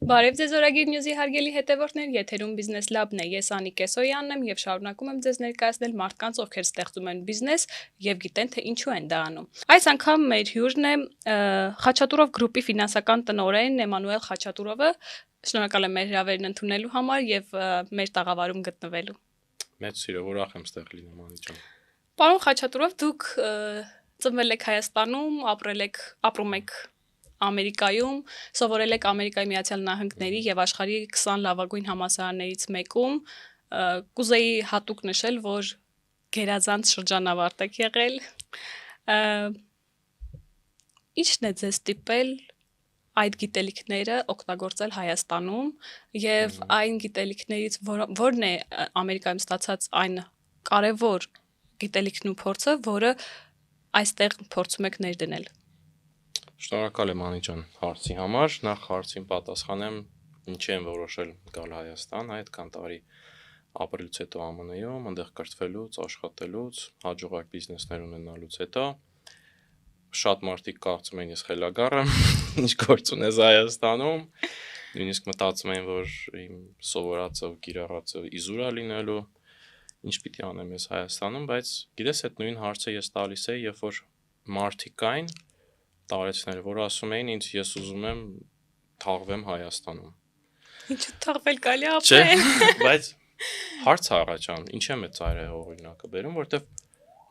Բարև ձեզ Օրագիր Նյուզի հարգելի հետևորդներ, եթերում Բիզնես Լաբն է, ես Անիկ Կեսոյանն եմ եւ շարունակում եմ ձեզ ներկայացնել մարդկանց, ովքեր ստեղծում են բիզնես եւ գիտեն թե ինչու են դա անում։ Այս անգամ մեր հյուրն է Խաչատուրով գրուպի ֆինանսական տնօրեն Էմանուել Խաչատուրովը։ Շնորհակալ եմ մեր հրավերն ընդունելու համար եւ մեր տաղավարում գտնվելու։ Մեծ սիրով ուրախ եմ ստեղ լինում Անի ջան։ Պարոն Խաչատուրով, դուք ծնվել եք Հայաստանում, ապրում եք Ամերիկայում, սովորել եք Ամերիկայի Միացյալ Նահանգների եւ աշխարհի 20 լավագույն համալսարաններից մեկում, կուզեի հատուկ նշել, որ գերազանց շրջանավարտ եք եղել։ Ինչն է ձեզ ստիպել այդ գիտելիքները օգտագործել Հայաստանում եւ այն գիտելիքներից որն է Ամերիկայում ստացած այն կարևոր գիտելիքն ու փորձը, որը այստեղ փորձում եք ներդնել։ Շնորհակալ եմ Անի ջան հարցի համար, նախ հարցին պատասխանեմ, ինչի եմ որոշել գալ Հայաստան, այդքան տարի ապրելուց հետո ԱՄՆ-ում, այնտեղ կրթվելուց, աշխատելուց, հաջողակ բիզնեսներ ունենալուց հետո շատ մարդիկ կարծում են ես խելագար եմ, ինչ գործ ունես Հայաստանում, նույնիսկ մտածում են, որ իմ սովորածը, կիրառածը իզուր է լինելու, ինչ պիտի անեմ ես Հայաստանում, բայց գիտես այդ նույն հարցը ես տալիս եի, երբ որ մարդիկ կային տարեցներ, որ ասում էին ինձ ես ուզում եմ թաղվեմ Հայաստանում։ Ինչու թաղվել գալի ապրել։ Չէ, բայց հարց առաջան, ինչ եմ այդ ծայրահեղ օրինակը բերում, որտեվ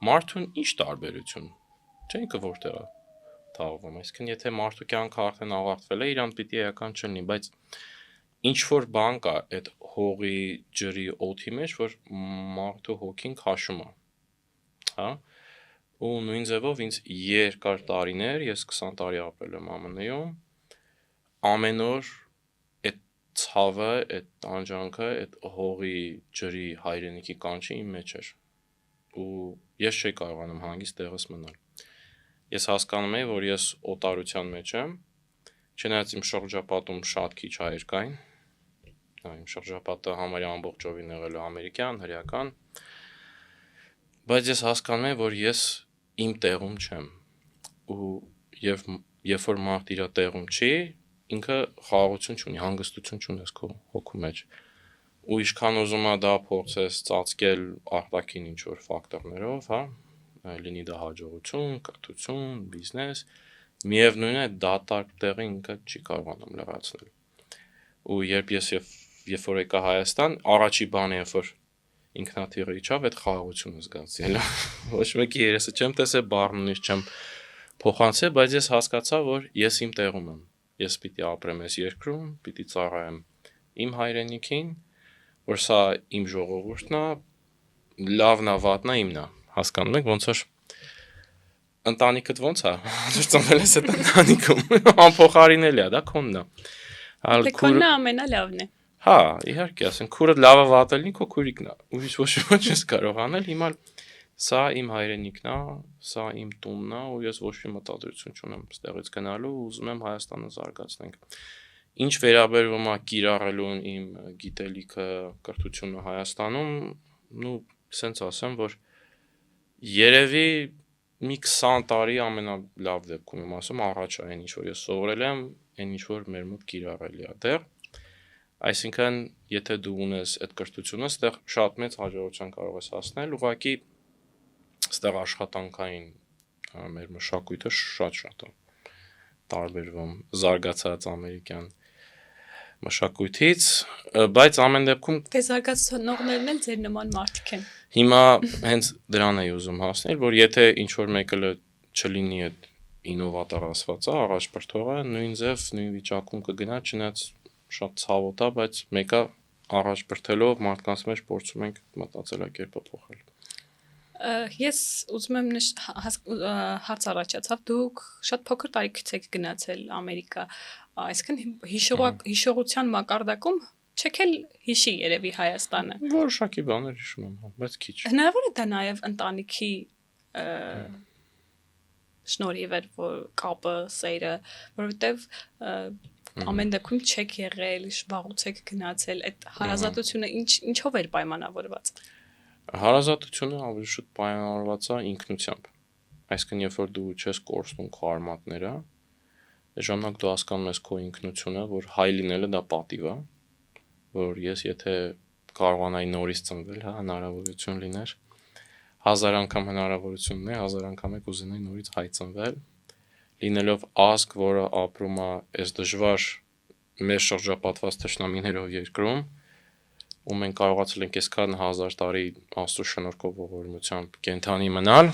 մարդուն ինչ տարբերություն։ Չէ ինքը որտեղ է թաղվում, այսինքն եթե մարդու կյանքը արդեն ավարտվել է, իրան պիտի էական չլինի, բայց ինչ որ բան կա այդ հողի, ջրի, օդի մեջ, որ մարդու հոգին քաշում է։ Հա։ Ու նույն ձևով ինձ երկար տարիներ, ես 20 տարի ապրել եմ ԱՄՆ-ում, ամեն օր այդ ցավը, այդ տանջանքը, այդ հողի, ջրի, հայրենիքի կանչը իմ մեջ էր։ Ու ես չէի կարողանում հանգիստ տեղս մնալ։ Ես հասկանում էի, որ ես օտարության մեջ եմ, չնայած իմ շրջապատում շատ քիչ հայեր կային, իմ շրջապատը համարյա ամբողջովին եղել է ամերիկյան, հրեական, բայց ես հասկանում եմ, որ ես իմ տեղում չեմ ու երբ որ մարդ իր տեղում չի, ինքը խաղաղություն չունի, հանգստություն չունես քո հոգու մեջ ու ինչքան ուզում է դա փորձես ծածկել արտաքին ինչ-որ ֆակտորներով, հա, լինի դա հաջողություն, կրթություն, բիզնես, միևնույն է դատարկ տեղը ինքը չի կարողանում լրացնել։ Ու երբ որ եկա Հայաստան, առաջի բանը երբ որ ինքնաթիռը իջավ, այդ խաղաղությունը զգացի, ոչ մեկի երեսը չեմ տեսել, բառնունից չեմ փոխանցել, բայց ես հասկացա, որ ես իմ տեղում եմ։ Ես պիտի ապրեմ այս երկրում, պիտի ծառայեմ իմ հայրենիքին, որ սա իմ ժողովուրդն է, լավն է, վատն է իմն է, հասկանում եք, ոնց որ ընտանիքդ ոնց է, որ ծնվել ես այդ ընտանիքում, անփոխարինելի է, դա քոնն է։ Դե քոնն ամենալավն է։ Հա, իհարկե, ասեն, քուրը լավը վատը լինի, քո քուրիկն է։ Ուրիշ ոչ ես կարող անել, հիմա սա իմ հայրենիքն է, սա իմ տունն է, ու ես ոչ մի մտադրություն չունեմ ստեղից գնալու, ուզում եմ Հայաստանը զարգացնենք։ Ինչ վերաբերվում է կիրառելուն իմ գիտելիքը, կրթությունը Հայաստանում, սենց ասեմ, որ երևի մի 20 տարի ամենալավ դեպքում եմ ասում, առաջ այն ինչ որ ես սովորել եմ, այն ինչ որ մեր մոտ կիրառելի է դեռ։ Այսինքն, եթե դու ունես այդ կրթությունը, ստեղ շատ մեծ հաջողության կարող ես հասնել, ուղղակի ստեղ աշխատանքային մեր մշակույթը շատ է տարբերվում զարգացած ամերիկյան մշակույթից, բայց ամեն դեպքում դե զարգացնողներն էլ ձեր նման մարդիկ են։ Հիմա հենց դրան էի ուզում հասնել, որ եթե ինչ որ մեկը չլինի այդ ինովատոր ասվածը, առաջբրդողը, նույն ձև, նույն վիճակում կգնա, չնայած շատ ցավոտ է, բայց մեկը առաջբրդելով մարդկանց մեջ փորձում ենք մտածելակերպը փոխել։ Ես ուզում եմ հարց առաջացավ, դուք շատ փոքր տարիքից եք գնացել Ամերիկա, այսինքն հիշողության մակարդակում չեք էլ հիշի երևի Հայաստանը։ Որոշակի բաներ հիշում եմ, բայց քիչ։ Հնարավոր է դա նաև ընտանիքի շնորհիվ էր, որ կապը, սերը, որովհետև ամեն դեպքում չեք եղել, վաղուց եք գնացել, այդ հարազատությունը ինչով էր պայմանավորված։ Հարազատությունը ավելի շուտ պայմանավորված է ինքնությամբ։ Այսինքն, երբ որ դու չես կորցնում քո արմատները, Այս ժամանակ դու հասկանում ես քո ինքնությունը, որ հայ լինելը դա պատիվ է, որ ես եթե կարողանայի նորից ծնվել, հա, հնարավորություն լիներ, 1000 անգամ հնարավորություն ունի, 1000 անգամ եք ուզենայի նորից հայ ծնվել, լինելով ազգ, որը ապրում է այս դժվար մեր շրջապատված թշնամիներով երկրում, ու մենք կարողացել ենք այսքան 1000 տարի Աստծո շնորհքով ողորմությամբ կենթանի մնալ,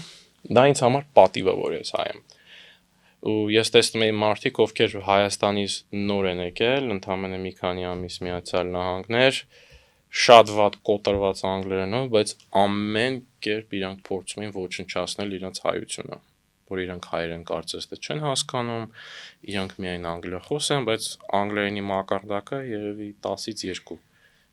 դա ինձ համար պատիվ է, որ ես հայ եմ։ Ու ես տեսնում եմ մարդիկ, ովքեր Հայաստանից նոր են եկել, ընդամենը մի քանի ամիս Միացյալ Նահանգներ, շատ վատ կոտրված անգլերենով, բայց ամեն կերպ իրանք փորձում են ոչնչացնել իրենց հայությունը, որ իրանք հայերեն կարծես թե չեն հասկանում, իրանք միայն անգլիախոս են, բայց անգլերենի մակարդակը երևի 10-ից 2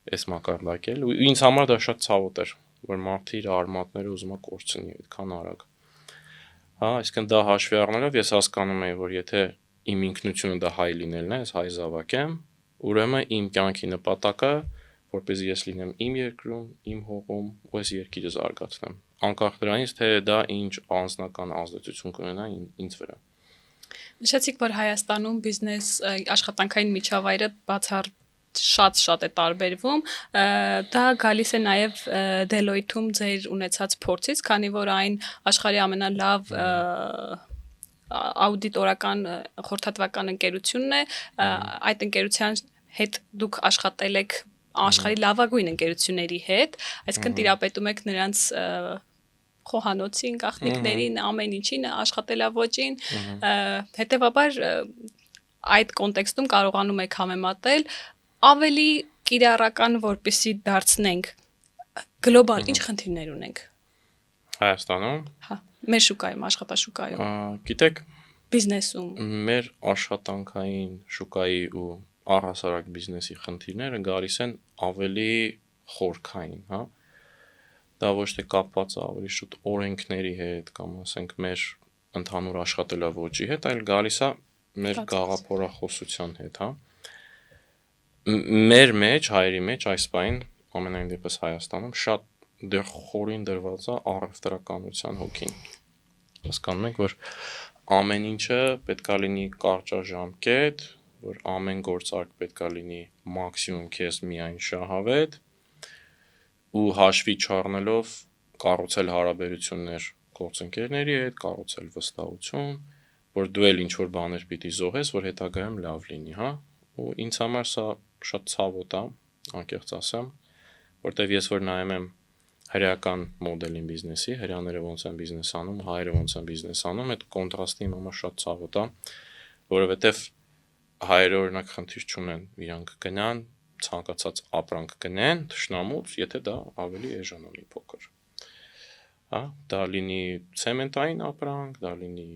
այս մակարդակը էլ, ու ինձ համար դա շատ ցավոտ էր, որ մարդը իր արմատները ուզում է կորցնի այդքան արագ։ Հա, այսինքն դա հաշվի առնելով ես հասկանում եմ, որ եթե իմ ինքնությունը դա հայ լինելն է, ես հայ զավակ եմ, ուրեմն իմ կյանքի նպատակը, որպեսզի ես լինեմ իմ երկրում, իմ հողում, ու այս երկիրը զարգացնեմ, անկախ դրանից, թե դա ինչ անձնական ազդեցություն կունենա ինձ վրա։ Նշեցիք, որ Հայաստանում բիզնես աշխատանքային միջավայրը շատ է տարբերվում, դա գալիս է նաև Deloitte-ում ձեր ունեցած փորձից, քանի որ այն աշխարհի ամենալավ աուդիտորական խորհրդատվական ընկերությունն է, այդ ընկերության հետ դուք աշխատել եք աշխարհի լավագույն ընկերությունների հետ, այսինքն տիրապետում եք նրանց խոհանոցին, գաղտնիքներին, ամեն ինչին, աշխատելավոճին, հետևաբար այդ կոնտեքստում կարողանում եք համեմատել ավելի կիրառական, որպեսզի դարձնենք գլոբալ ինչ խնդիրներ ունենք Հայաստանում, հա, մեր շուկայում, աշխատաշուկայում, գիտեք, բիզնեսում, մեր աշխատանքային շուկայի ու առհասարակ բիզնեսի խնդիրները գալիս են ավելի խորքային, հա, դա ոչ թե կապված է ավելի շուտ օրենքների հետ կամ ասենք մեր ընդհանուր աշխատելավոճի հետ, այլ գալիս է մեր գաղափարախոսության հետ, հա։ Մեր մեջ, հայերի մեջ այս բան ամենայն դեպս Հայաստանում շատ դեռ խորին դրված է առևտրականության հոգին։ Հասկանում եք, որ ամեն ինչը պետքա լինի կարճաժամկետ, որ ամեն գործարք պետքա լինի մաքսիմում քեզ միայն շահավետ ու հաշվի չառնելով կառուցել հարաբերություններ գործընկերների հետ, կառուցել վստահություն, որ դու էլ ինչ-որ բաներ պիտի զոհես, որ հետագայում լավ լինի, հա։ Ու ինձ համար սա շատ ցավոտ է, անկեղծ ասեմ, որտեվ ես որ նայում եմ հրեական մոդելին բիզնեսի, հրեաները ոնց են բիզնես անում, հայերը ոնց են բիզնես անում, այդ կոնտրաստը իմ համար շատ ցավոտ է, որովհետև հայերը օրինակ խնդիր չունեն, իրանք գնան, ցանկացած ապրանք գնեն, թշնամուց, եթե դա ավելի էժան ունի փոքր։ Հա, դա լինի ցեմենտային ապրանք, դա լինի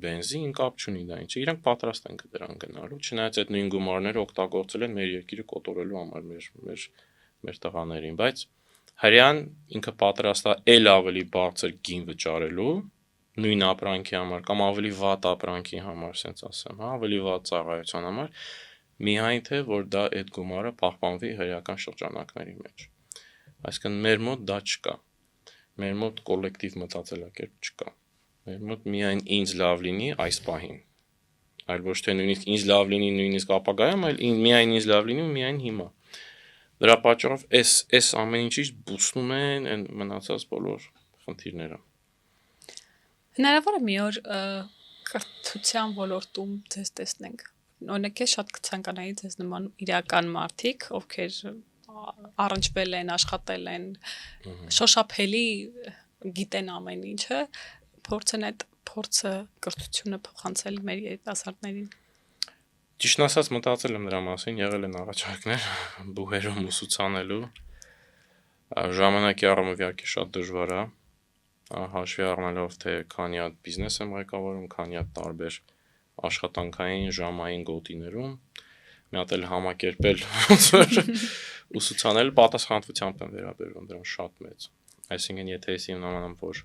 բենզին, կապ չունի դա ինչ։ Իրանք պատրաստ են դրան գնալու, չնայած այդ նույն գումարները օգտագործել են մեր երկիրը կոտորելու համար մեր տղաներին, բայց հрьяան ինքը պատրաստ է էլ ավելի բարձր գին վճարելու նույն ապրանքի համար կամ ավելի վատ ապրանքի համար, ասենց ասեմ, հա, ավելի վատ ծառայության համար, միայն թե որ դա այդ գումարը պահպանվի հրեական շրջանակների մեջ։ Այսինքն մեր մոտ դա չկա։ Մեր մոտ կոլեկտիվ մտածելակերպ չկա։ Մեր մոտ միայն ինձ լավ լինի այս պահին։ Այլ ոչ թե նույնիսկ ինձ լավ լինի նույնիսկ ապագայում, այլ միայն ինձ լավ լինի ու միայն հիմա։ Դրա պատճառով այս ամեն ինչից բուծնում են այն մնացած բոլոր խնդիրները։ Հնարավոր է մի օր կրթության ոլորտում ձեզ տեսնենք։ Օրինակ ես շատ կցանկանայի ձեզ նման իրական մարդիկ, ովքեր առնչվել են, աշխատել են, շոշափելի գիտեն ամեն ինչը, փորձեն այդ փորձը կրթությունը փոխանցել մեր երիտասարդներին։ Ճիշտն ասած մտածել եմ դրա մասին, եղել են առաջարկներ բուհերում ուսուցանելու։ Ժամանակի առումով իհարկե շատ դժվար է, հաշվի առնելով թե քանի հատ բիզնես եմ ղեկավարում, քանի հատ տարբեր աշխատանքային ժամային գոտիներում, մի հատ էլ համակերպել ուսուցանել պատասխանատվությամբ եմ վերաբերվում դրան շատ մեծ։ Այսինքն եթե ես իմանամ, որ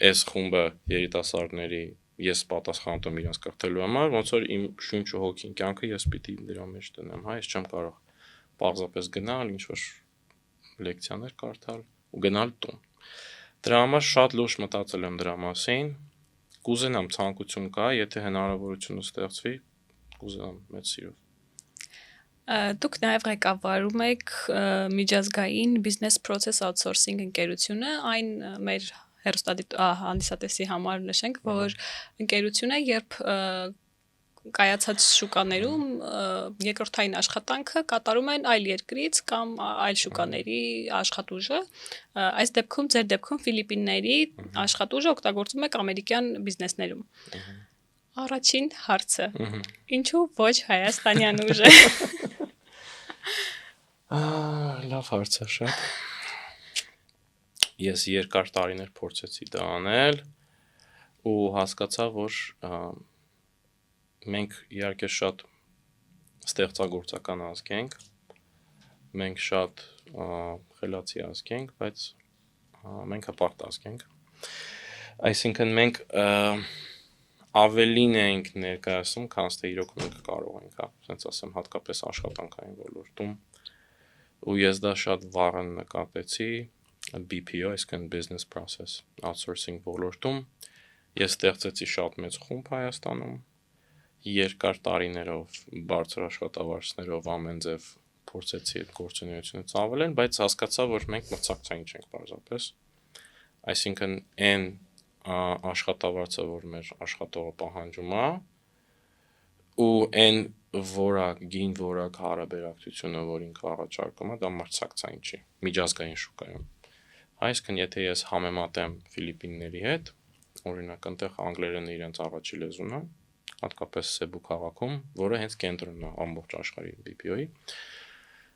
այս խումբը երիտասարդների ես պատասխանատու եմ իրենց կրթելու համար, ոնց որ իմ շունչը հոգին կյանքը ես պիտի դրա մեջ դնեմ, հա, ես չեմ կարող պարզապես գնալ, ինչ որ լեկցիաներ կարդալ ու գնալ տուն։ Դրա համար շատ լուրջ մտածել եմ դրա մասին, կուզենամ ցանկություն կա, եթե հնարավորությունը ստեղծվի, կուզենամ մեծ սիրով։ Դուք նաև ղեկավարում եք միջազգային business process outsourcing ընկերությունը, այն մեր հեռուստահանդիսատեսի համար նշենք, որ ընկերությունը, երբ կայացած շուկաներում երկրորդային աշխատանքը կատարում են այլ երկրից կամ այլ շուկաների աշխատուժը, այս դեպքում ձեր դեպքում Ֆիլիպինների աշխատուժը օգտագործում եք ամերիկյան բիզնեսներում։ Առաջին հարցը. ինչու ոչ հայաստանյան ուժը։ Լավ հարց է շատ։ Ես երկար տարիներ փորձեցի դա անել ու հասկացա, որ մենք իհարկե շատ ստեղծագործական ազգ ենք, մենք շատ խելացի ազգ ենք, բայց մենք հպարտ ազգ ենք։ Այսինքն մենք ավելին ենք ներկայացնում, քան թե իրոք մենք կարող ենք, ասենց ասեմ, հատկապես աշխատանքային ոլորտում։ Ու ես դա շատ վառ նկատեցի BPO, այսինքն business process outsourcing ոլորտում։ Ես ստեղծեցի շատ մեծ խումբ Հայաստանում, երկար տարիներով, բարձր աշխատավարձներով ամեն ձև փորձեցի այդ գործունեությունը ծավալել, բայց հասկացա, որ մենք մրցակցային չենք պարզապես։ Այսինքն այն աշխատավարձը, որ մեր աշխատողը պահանջում է, ու այն գին որակ հարաբերակցությունը, որ ինքը առաջարկում է, դա մրցակցային չի, միջազգային շուկայում։ Այսինքն եթե ես համեմատեմ Ֆիլիպինների հետ, օրինակ այնտեղ անգլերենը իրենց առաջի լեզուն է, հատկապես Սեբու քաղաքում, որը հենց կենտրոնն է ամբողջ աշխարհի BPO-ի։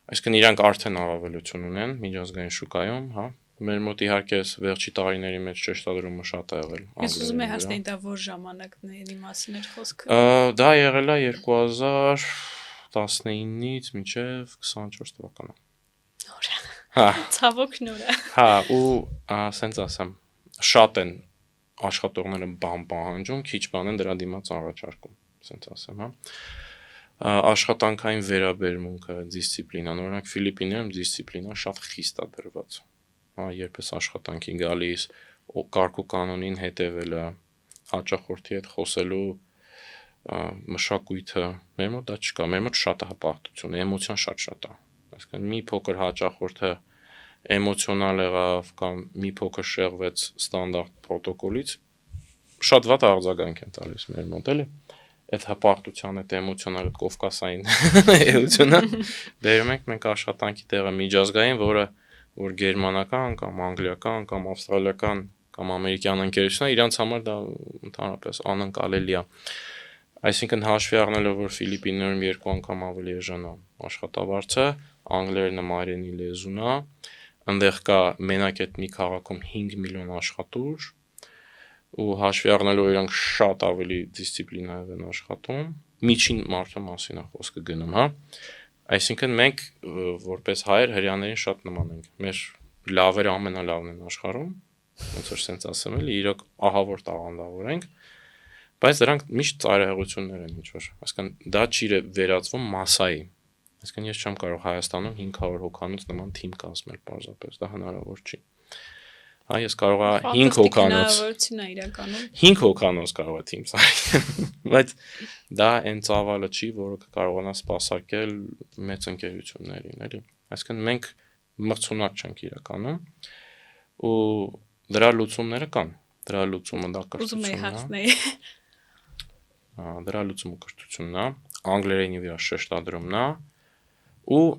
Այսինքն իրանք արդեն առավելություն ունեն միջազգային շուկայում, հա։ Մեր մոտ իհարկե վերջի տարիների մեջ շեշտադրումը շատ է եղել։ Ես ուզում եմ հասնել դա որ ժամանակների մասին էր խոսքը։ Դա եղել է 2019-ից մինչև 24 թվականը։ Նոր է։ Հա։ Ցավոք նոր է։ Հա, ու ասենց ասեմ, շատ են աշխատողները բան պահանջում, քիչ բան են դրա դիմաց առաջարկում, ասենց ասեմ, հա։ Աշխատանքային վերաբերմունքը, դիսցիպլինան, օրինակ Ֆիլիպիններում դիսցիպլինան շատ խիստ է դրված։ Հա, երբ ես աշխատանքի գալիս, կարգ ու կանոնին հետևելը, հաճախորդի հետ խոսելու մշակույթը, մեր մոտ դա չկա, մեր մոտ շատ է հպարտություն, էմոցիան շատ է։ Այսինքն մի փոքր հաճախորդը էմոցիոնալ եղավ կամ մի փոքր շեղվեց ստանդարտ պրոտոկոլից, շատ վատ արձագանք են տալիս մեր մոտ էլի։ Այդ հպարտության, այդ էմոցիոնալ կովկասային էությունը բերում ենք մենք աշխատանքի տեղը միջազգային, որ գերմանական կամ անգլիական կամ ավստրալիական կամ ամերիկյան ընկերությունն է, իրանց համար դա ընդհանրապես անընկալելի է։ Այսինքն հաշվի առնելով, որ Ֆիլիպիններում 2 անգամ ավելի էժան է աշխատավարձը, անգլերենը մայրենի լեզուն է, այնտեղ կա մենակ այդ մի քաղաքում 5 միլիոն աշխատուժ, ու հաշվի առնելով իրանք շատ ավելի դիսցիպլինայով են աշխատում, միջին մարդու մասին է խոսքը գնում, հա։ Այսինքն մենք որպես հայեր հрьяաներին շատ նման ենք։ Մեր լավերը ամենալավն են աշխարհում, ոնց որ sense ասեմ էլի, իրոք ահավոր տաղանդավոր ենք, բայց դրանք միշտ ծայրահեղություններ են ինչ որ։ Այսինքն դա չի վերածվում մասայի։ Այսինքն ես չեմ կարող Հայաստանում 500 հոգանոց նման թիմ կազմել պարզապես, դա հնարավոր չի։ Հա, ես կարող եմ 5 հոգանոց։ Հնարավորություն է իրականում։ 5 հոգանոց կարող է թիմ սարքել, բայց դա այն ծավալը չի, որը կարողանա սպասարկել մեծ ընկերություններին, էլի։ Այսինքն մենք մրցունակ չենք իրականում, ու դրա լուծումները կան։ Դրա լուծումը դա կրթությունն է։ Ուզում եմ հասնել։ Դրա լուծումը կրթությունն է, անգլերենի վրա շեշտադրումն է, ու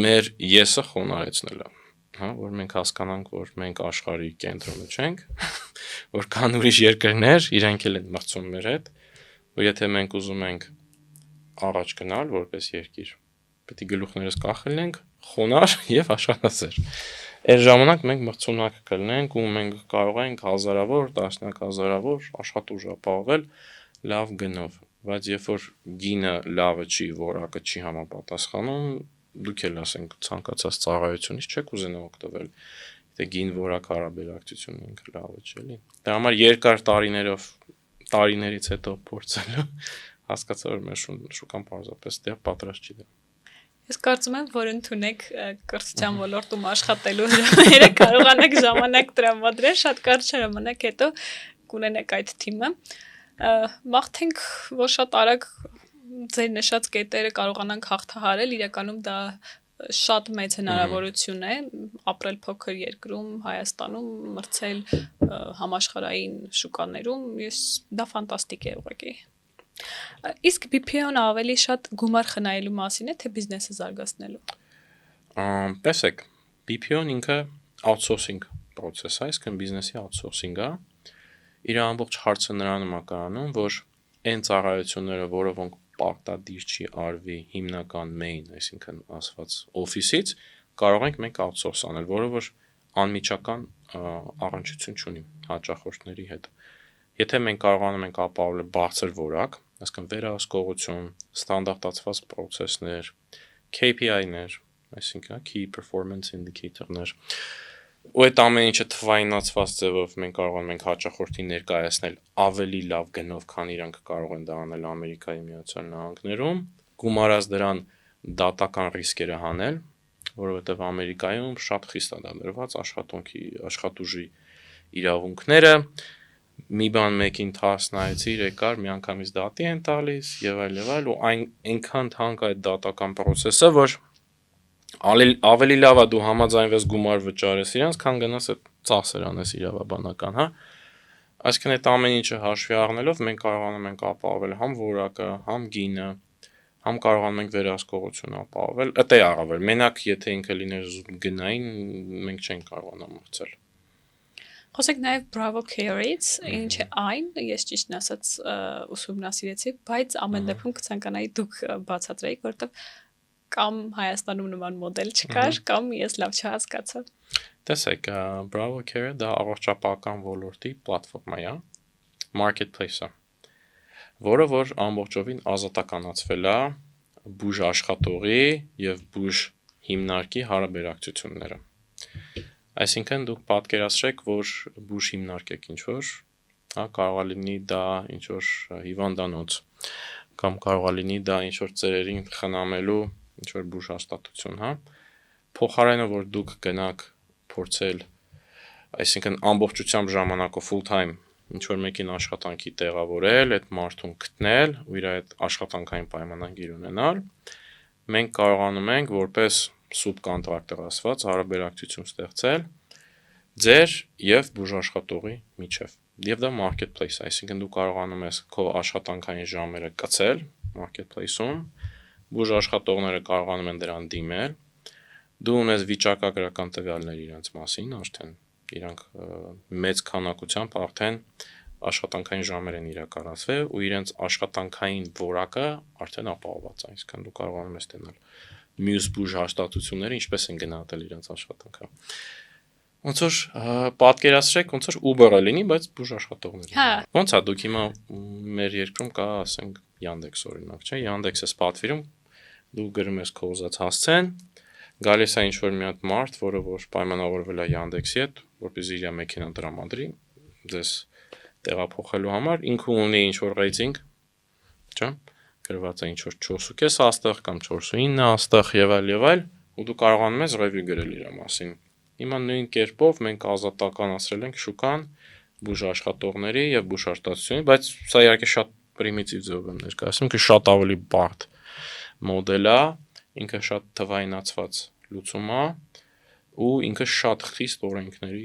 մեր եսը խոնարհեցնելը, հա, որ մենք հասկանանք, որ մենք աշխարհի կենտրոնը չենք, որ կան ուրիշ երկրներ, իրենք էլ են մրցում մեր հետ, որ եթե մենք ուզում ենք առաջ գնալ որպես երկիր, պետք է գլուխներս կախելնենք, խոնարհ եւ աշխատասեր։ Այդ ժամանակ մենք մրցունակ կլինենք ու մենք կարող ենք հազարավոր, տասնյակ հազարավոր աշխատուժ ապահովել լավ գնով, բայց երբ որ գինը լավը չի, որակը չի համապատասխանում, դուք էլ ասենք ցանկացած ծառայությունից չեք ուզենա օգտվել, եթե գին որակ հարաբերակցությունն ինքը լավը չէ, էլի։ Դա համար երկար տարիներից հետո փորձելու հասկացա, որ մեր շուկան պարզապես դեռ պատրաստ չի դա։ Ես կարծում եմ, որ ընդունեք կրթության ոլորտում աշխատելու հրավերը, կարողանեք ժամանակ տրամադրել, շատ կարճ ժամանակ հետո կունենեք այդ թիմը։ Մաղթենք, որ շատ արագ ձեր նշած կետերը կարողանանք հաղթահարել, իրականում դա շատ մեծ հնարավորություն է ապրել փոքր երկրում, Հայաստանում, մրցել համաշխարհային շուկաներում, դա ֆանտաստիկ է ուղղակի։ Իսկ BPO-ն ավելի շատ գումար խնայելու մասին է, թե բիզնեսը զարգացնելու։ Տեսեք, BPO-ն ինքը outsourcing process է, այսինքն բիզնեսի outsourcing է։ Իր ամբողջ հարցը նրանում է կայանում, որ այն ծառայությունները, որոնք պարտադիր չի արվի հիմնական main, այսինքն ասված office-ից, կարող ենք մենք outsource անել, որը որ անմիջական առնչություն չունի հաճախորդների հետ։ Եթե մենք կարողանում ենք ապահովել բարձր որակ, այսինքն վերահսկողություն, ստանդարտացված process-ներ, KPI-ներ, այսինքն key performance indicator-ներ, ու այդ ամեն ինչը թվայինացված ձևով մենք կարողանում ենք հաճախորդին ներկայացնել ավելի լավ գնով, քան իրանք կարող են դա անել Ամերիկայի Միացյալ Նահանգներում, գումարած դրան դատական ռիսկերը հանել, որովհետև Ամերիկայում շատ խիստ է դա դրված աշխատուժի իրավունքները, մի բան մեկին թարս նայեցի, եկար, միանգամից դատի են տալիս եւ այլ ու այնքան թանկ է այդ դատական process-ը, որ ավելի լավ է դու համաձայնվես գումար վճարես իրանց, քան գնաս այդ ծախսեր անես իրավաբանական, հա։ Այսինքն այդ ամեն ինչը հաշվի առնելով մենք կարողանում ենք ապահովել համ որակը, համ գինը, համ կարողանում ենք վերահսկողություն ապահովել։ Դա է առավել։ Մենակ եթե ինքը լիներ գնային, մենք չենք կարողանա մրցել։ Խոսենք նաև Bravo Care-ից, ինչ է այն, ես ճիշտն ասած ուսումնասիրեցի, բայց ամեն դեպքում կցանկանայի դուք բացատրեիք, որովհետև կամ Հայաստանում նման մոդել չկար, կամ ես լավ չհասկացա։ Տեսեք, Bravo Care-ը դա առողջապահական ոլորտի պլատֆորմա է, marketplace-ը, որը որ ամբողջովին ազատականացվել է բուժ աշխատողի եւ բուժ հիմնարկի հարաբերակցությունները։ Այսինքն դուք պատկերացրեք, որ բուժ հիմնարկ եք ինչ-որ, հա, կարող է լինի դա ինչ-որ հիվանդանոց, կամ կարող է լինի դա ինչ-որ ծերերին խնամելու ինչ-որ բուժ հաստատություն, հա։ Փոխարենը որ դուք գնաք փորձել, այսինքն ամբողջությամբ ժամանակով full time ինչ-որ մեկին աշխատանքի տեղավորել, այդ մարդուն գտնել ու իր այդ աշխատանքային պայմանագիր ունենալ, մենք կարողանում ենք որպես սուբկոնտրակտոր ասված հարաբերակցություն ստեղծել ձեր եւ բուժաշխատողի միջև։ Եվ դա marketplace, այսինքն դու կարողանում ես քո աշխատանքային ժամերը կցել marketplace-ում, բուժաշխատողները կարողանում են դրան դիմել, դու ունես վիճակագրական տվյալներ իրենց մասին, արդեն իրանք մեծ քանակությամբ արդեն աշխատանքային ժամեր են իրականացվել ու իրենց աշխատանքային որակը արդեն ապահովված է, այսինքն դու կարողանում ես ստանալ մյուս բուժ հաստատությունները ինչպես են գնահատել իրենց աշխատանքը։ Ոնց որ պատկերացրեք, ոնց որ Uber-ը լինի, բայց բուժ աշխատողներ։ Հա։ Ոնց է դուք հիմա մեր երկրում կա, ասենք, Yandex օրինակ, չէ՞, Yandex-ը պատվիրում, դու գրում ես քո ուզած հասցեն, գալիս է ինչ-որ մի հատ մարդ, որը որ պայմանավորվել է Yandex-ի հետ, որպեսզի իր մեքենան տրամադրի ձեզ տեղափոխելու համար, ինքը ունի ինչ-որ ռեյտինգ, չէ՞, գրված է ինչ-որ 4.5 աստղ կամ 4.9 աստղ եւ այլ, ու դու կարողանում ես review գրել իր մասին։ Հիմա նույն կերպով մենք ազատականացրել ենք շուկան բուժ աշխատողների եւ բուժ արտադրությունների, բայց սա իհարկե շատ պրիմիտիվ ձևով եմ ներկայացնում, ինքը շատ ավելի բարդ մոդել է, ինքը շատ թվայինացված լուծում է ու ինքը շատ խիստ օրենքների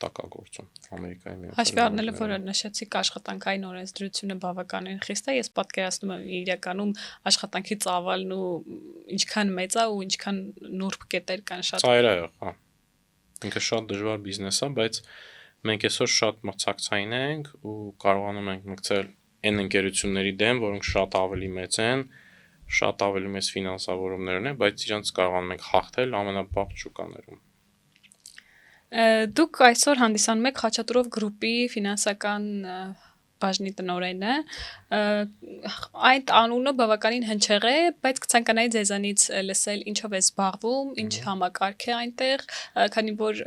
տակ է գործում Ամերիկայի Միացյալ Հաշվի առնելով, որ նշեցիք աշխատանքային օրենսդրությունը բավականին խիստ է, ես պատկերացնում եմ իրականում աշխատանքի ծավալն ու ինչքան մեծ է ու ինչքան նուրբ կետեր կան շատ։ Ծայր է, հա։ Ինքը շատ դժվար բիզնես է, բայց մենք այսօր շատ մրցակցային ենք ու կարողանում ենք մրցել այն ընկերությունների դեմ, որոնք շատ ավելի մեծ են, շատ ավելի մեծ ֆինանսավորումներ ունեն, բայց իրանց կարողանում ենք հաղթել ամենաբարձր շուկաներում։ Դուք այսօր հանդիսանում եք Խաչատուրով գրուպի ֆինանսական բաժնի տնօրենը, այդ անունը բավականին հնչեղ է, բայց կցանկանայի ձեզանից լսել ինչով է զբաղվում, ինչ համակարգ է այնտեղ, քանի որ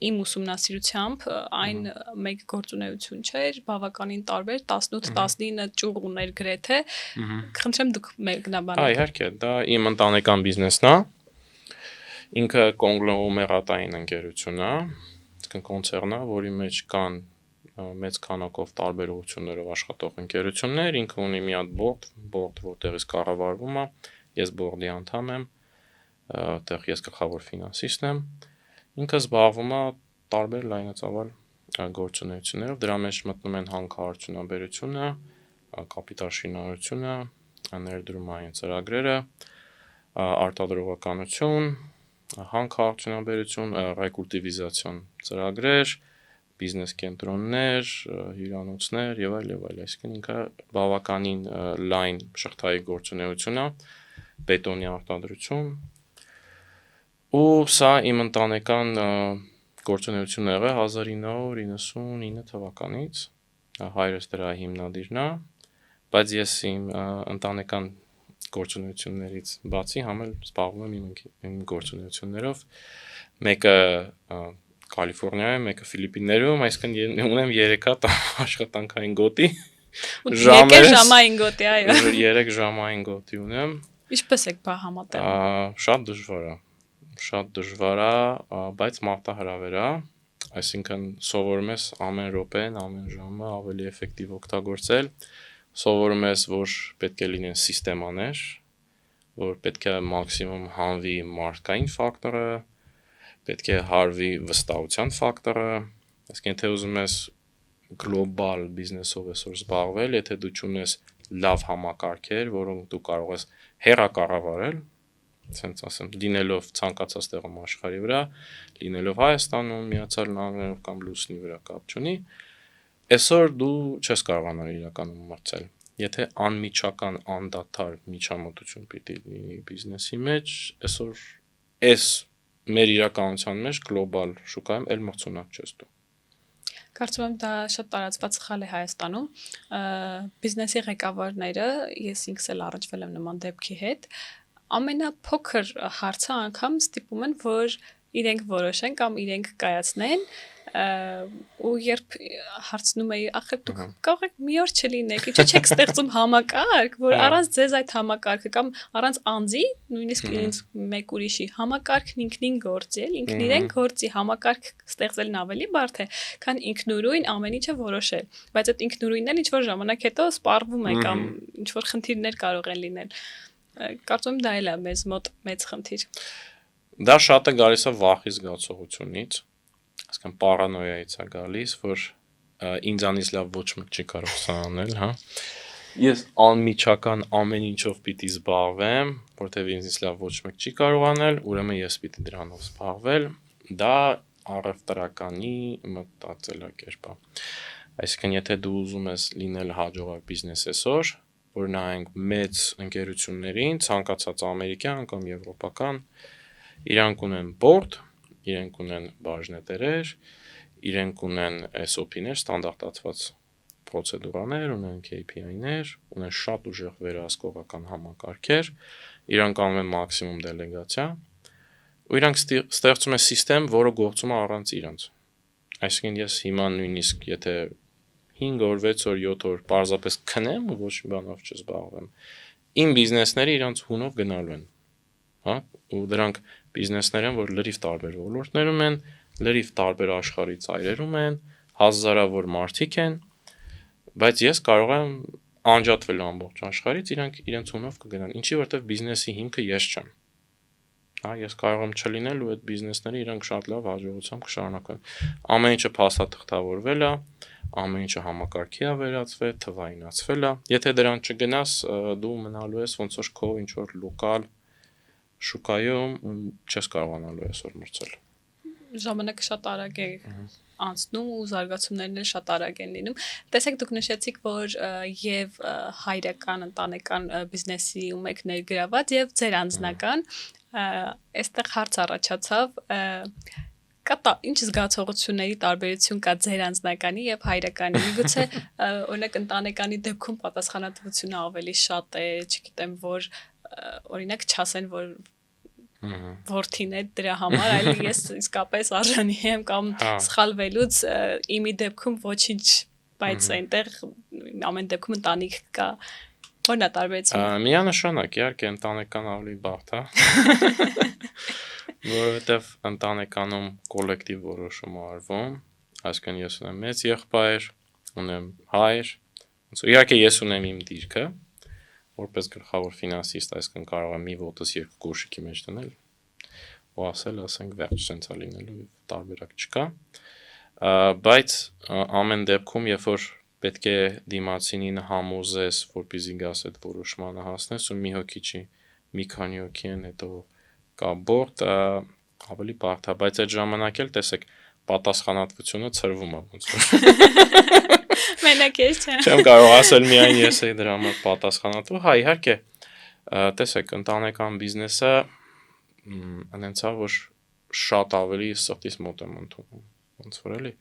իմ ուսումնասիրությամբ այն մեկ գործունեություն չէր, բավականին տարբեր 18-19 ճյուղ ուներ գրեթե, խնդրեմ դուք մեկնաբանեք։ Այ իհարկե, դա իմ ընտանեկան բիզնեսն է, ինքը կոնգլոմերատային ընկերություն է, կոնցեռն է, որի մեջ կան մեծ քանակով տարբերություններով աշխատող ընկերություններ, ինքը ունի մի հատ board, որտեղից կառավարվում է, ես board-ի անդամ եմ, այդտեղ ես գլխավոր ֆինանսիստն եմ, ինքը զբաղվում է տարբեր լայնածավալ գործունեություններով, դրա մեջ մտնում են հանքարդյունաբերությունը, կապիտալ շինարարությունը, ներդրումային ծրագրերը, արտադրողականություն, հանքարդյունաբերություն, ռեկուլտիվիզացիոն ծրագրեր, բիզնես կենտրոններ, հյուրանոցներ եւ այլ, այսինքն ինքը բավականին լայն շղթայի գործունեություն է, բետոնի արտադրություն, ու սա իմ ընտանեկան գործունեությունն եղել 1999 թվականից, հայրս դրա հիմնադիրն է, բայց ես իմ ընտանեկան գործունեություններից բացի համել զբաղվում եմ իմ գործունեություններով, մեկը Կալիֆոռնիայում, մեկը Ֆիլիպիններում, այսինքն ունեմ 3 հատ աշխատանքային գոտի, ժամային գոտի, այո։ 3 ժամային գոտի ունեմ։ Ինչպես եք բա համատեղում։ Շատ դժվար է, բայց մարտահրավեր է, այսինքն սովորում ես ամեն րոպեն, ամեն ժամը ավելի էֆեկտիվ օգտագործել, սովորում ես, որ պետք է լինեն սիստեմաներ, որ պետք է մաքսիմում հանվի մարդկային ֆակտորը, պետք է հարվի վստահության ֆակտորը, այսինքն եթե ուզում ես գլոբալ բիզնեսով այսօր զբաղվել, եթե դու չունես լավ համակարգեր, որոնք դու կարող ես հեռակառավարել, ասենց ասեմ, լինելով ցանկացած տեղում աշխարհի վրա, լինելով Հայաստանում, Միացյալ Նահանգներում կամ Լուսնի վրա կապ չունի, այսօր դու չես կարողանալ իրականում մրցել։ Եթե անմիջական, անդադար միջամտություն պիտի լինի բիզնեսի մեջ, այսօր այս մեր իրականության մեջ գլոբալ շուկայում էլ մրցունակ չես դու։ Կարծում եմ դա շատ տարածված սխալ է Հայաստանում։ Բիզնեսի ղեկավարները, ես ինքս էլ առնչվել եմ նման դեպքի հետ, ամենափոքր հարցը անգամ ստիպում են, որ իրենք որոշեն կամ իրենք կայացնեն, ու երբ հարցնում էի, ախր դուք կարող եք մի օր չլինեք, ինչու՞ չեք ստեղծում համակարգ, որ առանց ձեզ այդ համակարգը կամ առանց անձի, նույնիսկ ինձ մեկ ուրիշի համակարգն ինքնին գործի, ինքն իրեն գործի, համակարգ ստեղծելն ավելի բարդ է, քան ինքնուրույն ամեն ինչը որոշել, բայց այդ ինքնուրույնն էլ ինչ-որ ժամանակ հետո սպառվում է կամ ինչ-որ խնդիրներ կարող են լինել։ Կարծում եմ դա էլ է մեզ մոտ մեծ խնդիր։ Դա շատ է գալիս է վախի զգացողությունից, այսինքն պարանոյայից է գալիս, որ ինձանից լավ ոչ մեկ չի կարող սա անել, հա։ Ես անմիջական ամեն ինչով պիտի զբաղվեմ, որտեղ ինձից լավ ոչ մեկ չի կարող անել, ուրեմն ես պիտի դրանով զբաղվել, դա առևտրականի մտածելակերպ է։ Այսինքն եթե դու ուզում ես լինել հաջողակ բիզնես այսօր, որ նայենք մեծ ընկերություններին, ցանկացած ամերիկյան կամ եվրոպական, իրանք ունեն board, իրենք ունեն բաժնետերեր, իրենք ունեն SOP-ներ, ստանդարտացված պրոցեդուրաներ, ունեն KPI-ներ, ունեն շատ ուժեղ վերահսկողական համակարգեր, իրանք անում են մաքսիմում դելեգացիա, ու իրանք ստեղծում են սիստեմ, որը գործում է առանց իրանց։ Այսինքն ես հիմա նույնիսկ եթե 5 օր, 6 օր, 7 օր պարզապես քնեմ ու ոչ մի բանով չզբաղվեմ, իմ բիզնեսները իրանց հունով գնալու են, հա, ու դրանք բիզնեսներ են, որ լրիվ տարբեր ոլորտներում են, լրիվ տարբեր աշխարհի ծայրերում են, հազարավոր մարդիկ են, բայց ես կարող եմ անջատվել ամբողջ աշխարհից, իրանք իրենց հունով կգնան, ինչի որտեվ բիզնեսի հիմքը ես չեմ։ Հա, ես կարող եմ չլինել ու այդ բիզնեսները իրանք շատ լավ հաջողությամբ կշարունակեն։ Ամեն ինչը փաստաթղթավորվել է, ամեն ինչը համակարգի է վերածվել, թվայինացվել է։ Եթե դրան չգնաս, դու մնալու ես ոնց որ քո ինչ որ լոկալ շուկայում չես կարողանալու այսօր մրցել։ Ժամանակը շատ արագ է անցնում ու զարգացումներն էլ շատ արագ են լինում։ Տեսեք, դուք նշեցիք, որ եւ հայրական, ընտանեկան բիզնեսի ում եք ներգրաված եւ ձեր անձնական, այստեղ հարց առաջացավ, ինչ զգացողությունների տարբերություն կա ձեր անձնականի եւ հայրականի։ Միգուցե օրինակ ընտանեկանի դեպքում պատասխանատվությունը ավելի շատ է, չգիտեմ, որ օրինակ չասեն, որ որդին է դրա համար, այլ ես իսկապես արժանի եմ կամ սխալվելուց իմի դեպքում ոչինչ, բայց այնտեղ ամեն դեպքում ընտանիք կա։ Որն է տարբերությունը։ Միանշանակ, իհարկե ընտանեկան ավելի բարդ է, որովհետև ընտանեկանում կոլեկտիվ որոշում է արվում, Այսինքն ես ունեմ մեծ եղբայր, ունեմ հայր, իհարկե ես ունեմ իմ դիրքը, որպես գլխավոր ֆինանսիստ, այսինքն կարող եմ մի ոտս երկու կոշիկի մեջ դնել ու ասենք վերջ սենցա լինելու տարբերակ չկա, բայց ամեն դեպքում երբ որ պետք է դիմացինին համոզես, որպեսզի գաս այդ որոշմանը հասնես ու մի հոգի չի, մի քանի հոգի են, հետո կա բորդ, ավելի բարդ է, բայց այդ ժամանակ էլ տեսեք պատասխանատվությունը ցրվում է ոնց որ Մենակ ես չէ։ Չեմ կարող ասել միայն ես էի դրա համար պատասխանատու, հա իհարկե տեսեք ընտանեկան բիզնեսը անենցա որ շատ ավելի սրտից մոտ եմ ընդունում ոնց որ էլի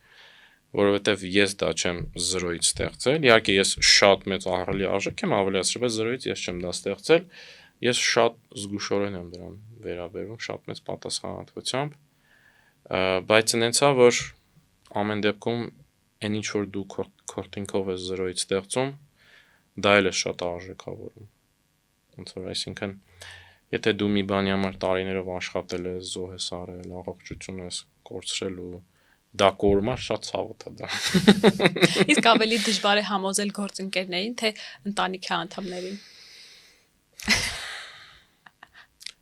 որովհետև ես դա չեմ 0-ից ստեղծել, իհարկե ես շատ մեծ ահռելի արժեք եմ ավելացրել, բայց 0-ից ես չեմ դա ստեղծել, ես շատ զգուշորեն եմ դրան վերաբերվում, շատ մեծ պատասխանատվությամբ, բայց այնեցա որ ամեն դեպքում այն ինչ որ դու քորտինքով ես 0-ից ստեղծում, դա էլ է շատ արժեքավորում, ոնց որ այսինքն եթե դու մի բանի համար տարիներով աշխատել ես, զոհ ես արել, առողջություն ես կորցրել ու դա կորմա շատ ցավոտ է դա։ Իսկ ավելի դժվար է համոզել գործընկերներին, թե ընտանիքի անդամներին։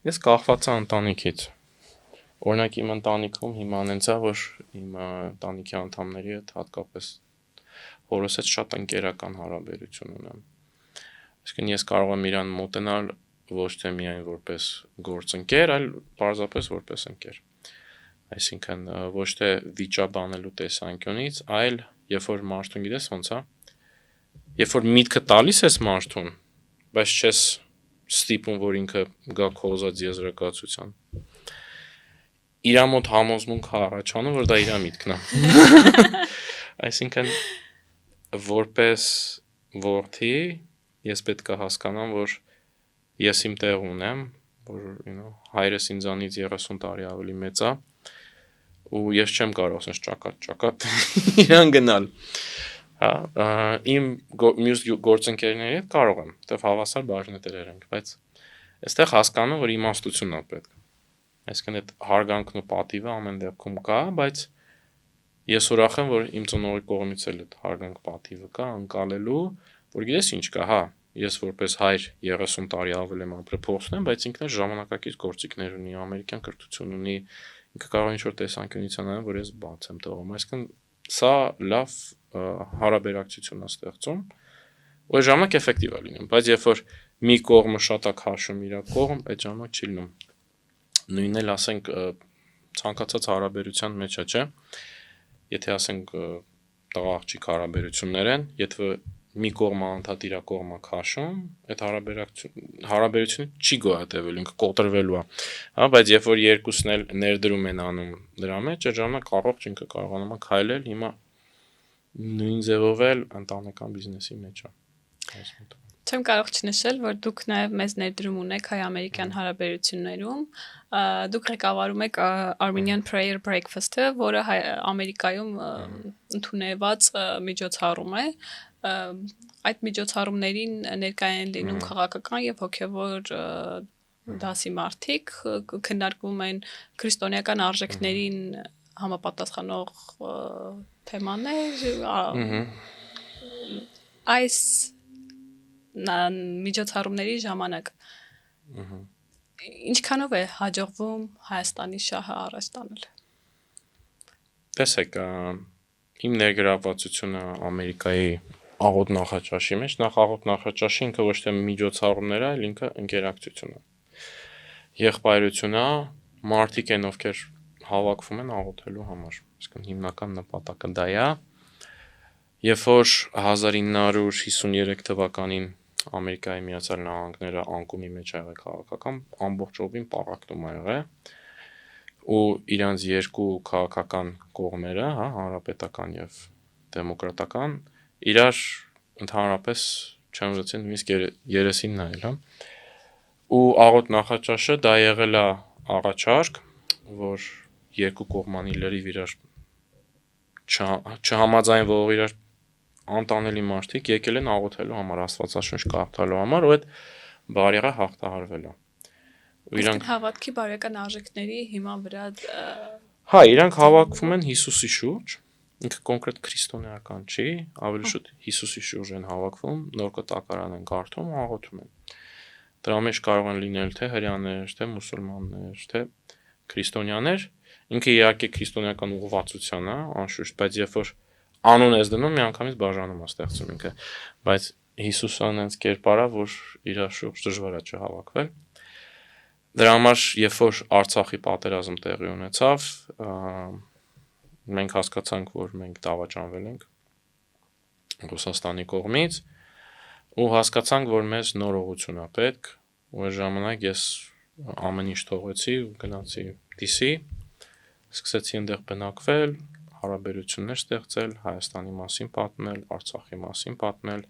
Ես կախված եմ ընտանիքից։ Օրինակ իմ ընտանիքում հիմա անեցա, որ իմ ընտանիքի անդամների հետ հատկապես հորս հետ շատ ընկերական հարաբերություն ունեմ։ Այսինքն ես կարող եմ իրան մոտենալ ոչ թե միայն որպես գործընկեր, այլ պարզապես որպես ընկեր։ Այսինքն ոչ թե վիճաբանելու տեսանկյունից, այլ երբ որ մարդուն գիտես ոնց է, երբ որ միտքը տալիս ես մարդուն, բայց չես ստիպում, որ ինքը գա քո ուզած եզրակացության։ Իրա մոտ համոզմունք առաջանում, որ դա իրա միտքն է։ Այսինքն որպես որդի ես պետք է հասկանամ, որ ես իմ տեղ ունեմ, որ հայրս ինձանից 30 տարի ավելի մեծ է, ու ես չեմ կարող ասես ճակատ իրան գնալ։ Հա, իմ մյուս գործընկերների հետ կարող եմ, որտեվ հավասար բաժնետերեր ենք, բայց այստեղ հասկանում որ իմաստությունն է պետք։ Այսինքն այդ հարգանքն ու պատիվը ամեն դեպքում կա, բայց ես ուրախ եմ, որ իմ ծնողի կողմից էլ այդ հարգանք պատիվը կա, անցալելու, որ գիտես ինչ կա, հա, ես որպես հայր 30 տարի ավել եմ ապրել փոխել, բայց ինքն էլ ժամանակակից գործիքներ ունի, ամերիկյան կրթություն ունի, ինքը կարող է ինչ-որ տեսանկյունից անալ, որ ես բաց եմ տողում, այսինքն սա լավ հարաբերակցություն է ստեղծում, ու այդ ժամանակ էֆեկտիվ է լինում, բայց երբ որ մի կողմը շատ է քաշում իր կողմ, այդ ժամանակ չի լինում։ Նույնն էլ ասենք ցանկացած հարաբերության մեջ է, չէ՞։ Եթե ասենք տղա աղջիկ հարաբերություններ են, եթե մի կողմը անդադ իր կողմը քաշում, այդ հարաբերությունը չի գոյատևելու, ինքը կոտրվելու է։ Հա, բայց երբ որ երկուսն էլ ներդրում են անում դրա մեջ, այդ ժամանակ առողջ ինքը կարողանում է քայլել, հիմա նույն ձևով էլ ընտանեկան բիզնեսի մեջ է։ Չեմ կարող չնշել, որ դուք նաև մեծ ներդրում ունեք հայ-ամերիկյան հարաբերություններում, դուք ղեկավարում եք Armenian Prayer Breakfast-ը, որը Ամերիկայում ընդունված միջոցառում է, այդ միջոցառումներին ներկայ են լինում քաղաքական եւ հոգեվոր դասի մարդիկ, քննարկվում են քրիստոնեական արժեքներին համապատասխանող թեմաներ, այս միջոցառումների ժամանակ ինչքանով է հաջողվում Հայաստանի շահը առաջ տանել։ Տեսեք, իմ ներգրավվածությունը Ամերիկայի աղոտ նախաճաշի մեջ, նախ աղոտ նախաճաշի ինքը ոչ թե միջոցառումներ է, այլ ինքը ընկերակցություն է։ Եղբայրություն է, մարդիկ են ովքեր հավաքվում են աղոթելու համար, այսինքն հիմնական նպատակը դա է։ Երբ որ 1953 թվականին Ամերիկայի Միացյալ Նահանգները անկումի մեջ ա եղել քաղաքական, ամբողջ օբին պառակտում ա եղել, ու իրանց երկու քաղաքական կողմերը, հա, հանրապետական եւ դեմոկրատական, իրար ընդհանրապես չեմ ուզեցին նույնիսկ երեսին նայել, հա։ Ու աղոտ նախաճաշը դա եղել է առաջարկ, որ երկու կողմանի լրիվ իրար չհամաձայնվող իրար անտանելի մարդիկ եկել են աղոթելու համար, Աստվածաշունչ կարդալու համար, ու այդ բարիղը հաղթահարվել է։ Իրանք հավատքի բարեկան արժեքների հիման վրա հա, իրանք հավաքվում են Հիսուսի շուրջ, ինքը կոնկրետ քրիստոնեական չի, ավելի շուտ Հիսուսի շուրջ են հավաքվում, նոր կտակարան են կարդում ու աղոթում են։ Դրա մեջ կարող են լինել թե հրեաներ, թե մուսուլմաններ, թե քրիստոնյաներ, ինքը իհարկե քրիստոնեական ուղղվածության է, անշուշտ, բայց երբ որ անուն ես դնում, միանգամից բաժանում է ստեղծում ինքը, բայց Հիսուսը այնց կերպար է, որ իր շուրջ դժվար է չհավաքվել։ Դրա համար, երբ որ Արցախի պատերազմ տեղի ունեցավ, մենք հասկացանք, որ մենք դավաճանվել ենք Ռուսաստանի կողմից ու հասկացանք, որ մեզ նոր ուղղություն է պետք, ու այդ ժամանակ ես ամեն ինչ թողեցի ու գնացի DC, սկսեցի այնտեղ բնակվել, հարաբերություններ ստեղծել, Հայաստանի մասին պատմել, Արցախի մասին պատմել,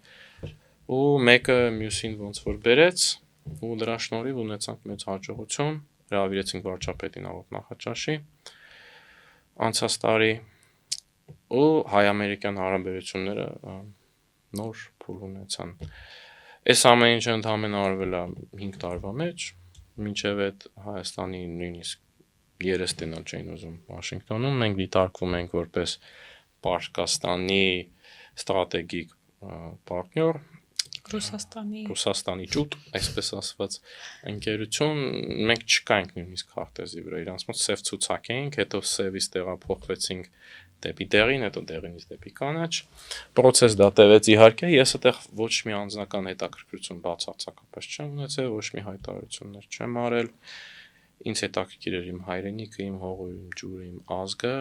ու մեկը մյուսին ոնց որ բերեց, ու դրա շնորհիվ ունեցանք մեծ հաջողություն, հրավիրեցինք վարչապետին Աղոտ Նախաճաշի անցած տարի, ու հայ-ամերիկյան հարաբերությունները նոր փուլ ունեցան։ Այս ամեն ինչը ընդհանրապես արվել է 5 տարվա մեջ, մինչև այդ Հայաստանի նույնիսկ երեստենալ չէին ուզում Վաշինգտոնում, մենք դիտարկվում ենք որպես Պարսկաստանի ստրատեգիկ պարտներ, Ռուսաստանի ճուտ, այսպես ասված, ընկերություն, մենք չկայինք նույնիսկ քարտեզի վրա, իրանց մոտ սև ցուցակ էինք, հետո սևից տեղափոխվեցինք դեպի դեղին, հետո դեղինից դեպի կանաչ։ Պրոցես դա տևեց իհարկե, ես այդտեղ ոչ մի անձնական հետաքրքրություն բացարձակապես չեմ ունեցել, ոչ մի հայտարարություններ չեմ արել։ Ինձ հետաքրքիր էր իմ հայրենիքը, իմ հողը, իմ ջուրը, իմ ազգը,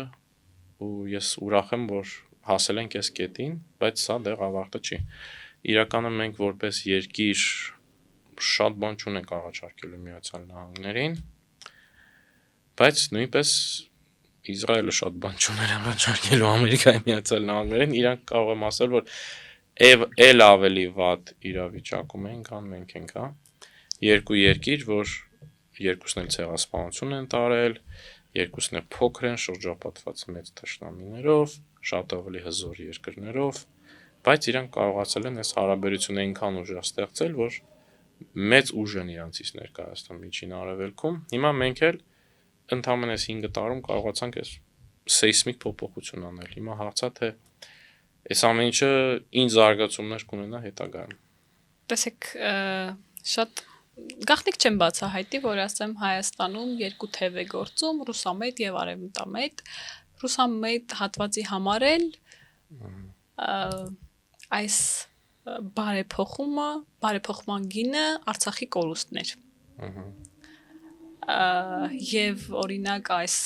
ու ես ուրախ եմ, որ հասել ենք այս կետին, բայց սա դեռ ավարտը չի։ Իրականում մենք որպես երկիր շատ բան չունենք առաջարկելու Միացյալ Նահանգներին, բայց նույնպես Իսրայելը շատ բան չուներ առաջարկելու Ամերիկայի Միացյալ Նահանգներին, իրանք կարող եմ ասել, որ էլ ավելի վատ իրավիճակում են, քան մենք ենք, հա։ Երկու երկիր, որ երկուսն էլ ցեղասպանություն են տարել, երկուսն էլ փոքր են, շրջապատված մեծ թշնամիներով, շատ ավելի հզոր երկրներով, բայց իրանք կարողացել են այս հարաբերությունը այնքան ուժեղ ստեղծել, որ մեծ ուժ են իրանցից ներկայացնում միջին արևելքում։ Հիմա մենք էլ ընդհանրապես 5 տարում կարողացանք այս սեյսմիկ փոփոխություն անել։ Հիմա հարցա թե այս ամեն ինչը ինչ զարգացումներ կունենա հետագայում։ Տեսեք, շատ գաղտնիք չեմ բացահայտի, որ ասեմ Հայաստանում երկու թև է գործում, ռուսամետ եւ արևմտամետ։ Ռուսամետ հատվածի համար էլ այս բարեփոխման գինը Արցախի կորուստներ։ Եվ օրինակ այս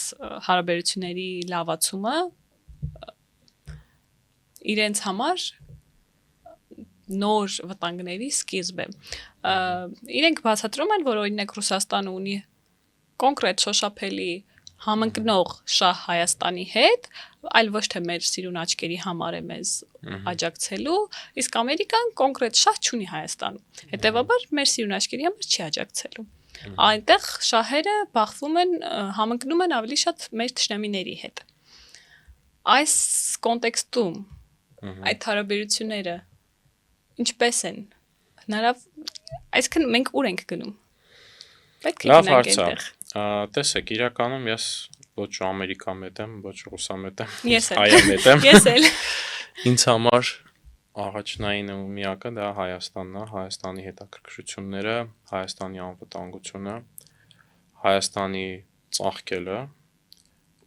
հարաբերությունների լավացումը իրենց համար նոր վտանգների սկիզբ է։ Իրենք բացատրում են, որ օրինակ Ռուսաստանը ունի կոնկրետ շոշափելի համընկնող շահ Հայաստանի հետ, այլ ոչ թե մեր սիրուն աչքերի համար է մեզ աջակցելու, իսկ Ամերիկան կոնկրետ շահ չունի Հայաստանում։ Հետևաբար մեր սիրուն աչքերի համար չի աջակցելու։ Այնտեղ շահերը բախվում են, համընկնում են ավելի շատ մեր թշնամիների հետ։ Այս կոնտեքստում այդ հարաբերությունները ինչպես են այսինքն մենք ուր ենք գնում։ Պետք է գնանք այնտեղ։ Տեսեք, իրականում ես ոչ ամերիկամետ եմ, ոչ ռուսամետ եմ, ես հայամետ եմ։ Ես էլ։ Ինձ համար առաջնային ու միակը դա Հայաստանն է, Հայաստանի հետաքրքրությունները, Հայաստանի անվտանգությունը, Հայաստանի ծաղկելը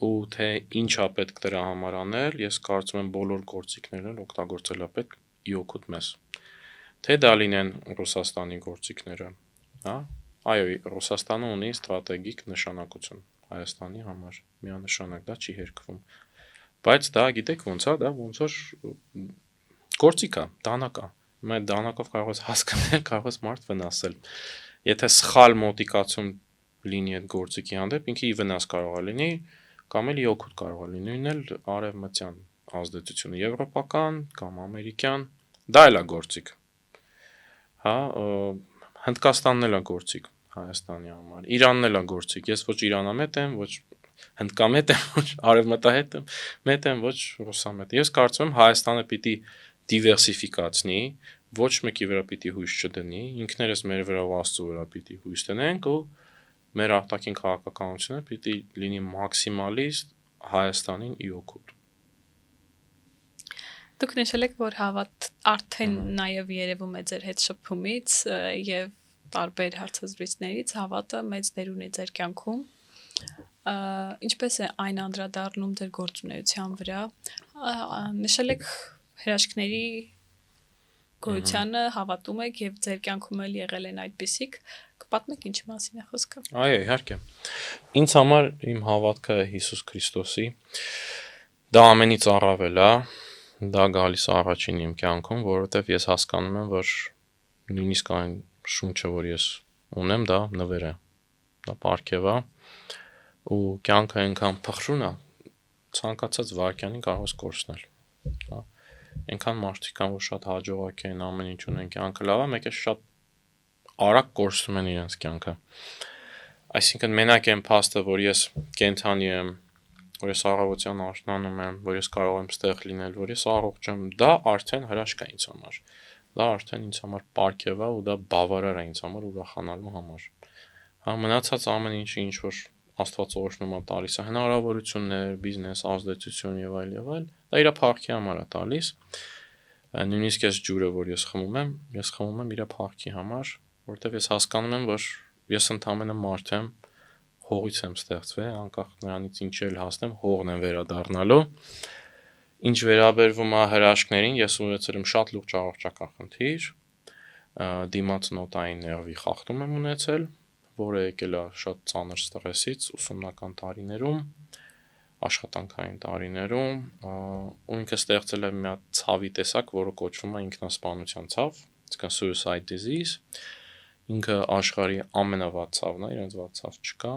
ու թե ինչա պետք դրա համար անել, ես կարծում եմ բոլոր գործիքներն օգտագործելա պետք իօգուտ մեզ։ Թե դա լինեն Ռուսաստանի գործիքները, հա? Այո, Ռուսաստանը ունի ստրատեգիկ նշանակություն Հայաստանի համար, միանշանակ դա չի հերկվում։ Բայց դա գիտեք ոնց է, դա ոնց որ գործիք է, դանակ է։ Այդ դանակով կարող ես հասկանալ, կարող ես մարդ վնասել։ Եթե սխալ մոտիկացում լինի այդ գործիքի հանդեպ, ինքը ի վնաս կարող է լինի, կամ էլ օգուտ կարող է լինի, նույնն էլ արևմտյան ազդեցությունը, եվրոպական կամ ամերիկյան, դա էլ է գործիք։ Հա, Հնդկաստանն էլ է գործիք Հայաստանի համար, Իրանն էլ է գործիք, ես ոչ իրանամետ եմ, ոչ հնդկամետ եմ, ոչ արևմտահետ եմ, ոչ ռուսամետ։ Ես կարծում եմ Հայաստանը պիտի դիվերսիֆիկացնի, ոչ մեկի վրա պիտի հույս չդնի, ինքներս մեր վրա ու Աստծո վրա պիտի հույս դնենք ու մեր արտաքին քաղաքականությունը պիտի լինի մաքսիմալիստ Հայաստանին իօգուտ։ Դուք նշել եք, որ հավատ արդեն նաև երևում է ձեր հետ շփումից եւ տարբեր հարցազրույցներից հավատը մեծ դեր ունի ձեր կյանքում։ Ինչպես է այն անդրադառնում ձեր գործունեության վրա։ Նշել եք հրաշքների գոյությանը հավատում եք եւ ձեր կյանքում էլ եղել են այդպիսիք, կպատմեք ինչի մասին է խոսքը։ Այո, իհարկե։ Ինձ համար իմ հավատքը Հիսուս Քրիստոսի դա ամենից առավել է, դա գալիս է առաջին իմ կյանքում, որովհետեւ ես հասկանում եմ, որ նույնիսկ այն շունչը, որ ես ունեմ, դա նվեր է, դա պարգև է ու կյանքը այնքան փխրուն է, ցանկացած վարքյանին կարող ես կորցնել, հա։ Այնքան մարդիկ կան, որ շատ հաջողակ են, ամեն ինչ ունեն, կյանքը լավ է, մեկ է շատ արագ կորցնում են իրենց կյանքը։ Այսինքն մենակ այն փաստը, որ ես կենթանի եմ, որ ես առավոտյան արթնանում եմ, որ ես կարող եմ ստեղ լինել, որ ես առողջ եմ, դա արդեն հրաշք է ինձ համար։ Դա արդեն ինձ համար պարգև է ու դա բավարար է ինձ համար ուրախանալու համար։ Հա, մնացած ամեն ինչը, ինչ որ Աստված օրհնում է տալիս է, հնարավորություններ, բիզնես, ազդեցություն եւ այլ, դա իր փառքի համար է տալիս։ Նույնիսկ այս ջուրը, որ ես խմում եմ իր փառքի համար, որովհետեւ ես հասկանում եմ, որ ես ընդամենը մարդ եմ, հողից եմ ստեղծվել, անկախ նրանից ինչ էլ հասնեմ, հողն եմ վերադառնալու։ Ինչ վերաբերվում է հրաշքներին, ես ունեցել եմ շատ լուրջ առողջական խնդիր, դիմացնոտային ներվի խախտում եմ ունեցել, որը եկել է շատ ծանր ստրեսից ուսումնական տարիներում, աշխատանքային տարիներում, ու ինքը ստեղծել է մի հատ ցավի տեսակ, որը կոչվում է ինքնասպանության ցավ, այսինքն suicide disease։ Ինքը աշխարհի ամենավատ ցավն է, իրենց վատ ցավ չկա։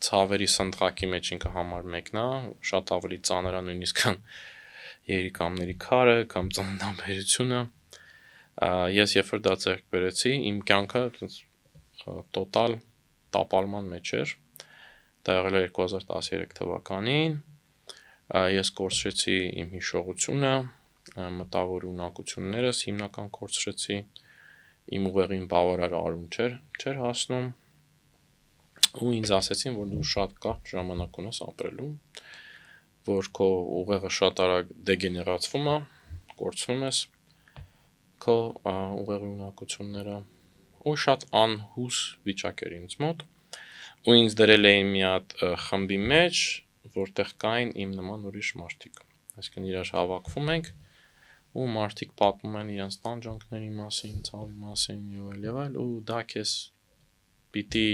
Ցավերի սնդղակի մեջ ինքը համար մեկն է, շատ ավելի ծանր է նույնիսկ քան երիկամների քարը կամ ծննդաբերությունը։ Ես երբ որ դա ձեռք բերեցի, իմ կյանքը տոտալ տապալման մեջ էր։ Դա եղել է 2013 թվականին։ Ես կորցրեցի իմ հիշողությունը, մտավոր ունակություններս հիմնական կորցրեցի, իմ ուղեղին բավարար արում չէր հասնում, ու ինձ ասեցին, որ դու շատ կարճ ժամանակ ունես ապրելու, որ քո ուղեղը շատ արագ դեգեներացվում է, կորցնում ես քո ուղեղի ունակությունները, ու շատ անհուս վիճակ էր ինձ մոտ, ու ինձ դրել էին մի հատ խմբի մեջ, որտեղ կային իմ նման ուրիշ մարդիկ, այսինքն իրար հավաքվում ենք, ու մարդիկ պատմում են իրենց տանջանքների մասին, ցավի մասին եւ այլ, ու դա քեզ պիտի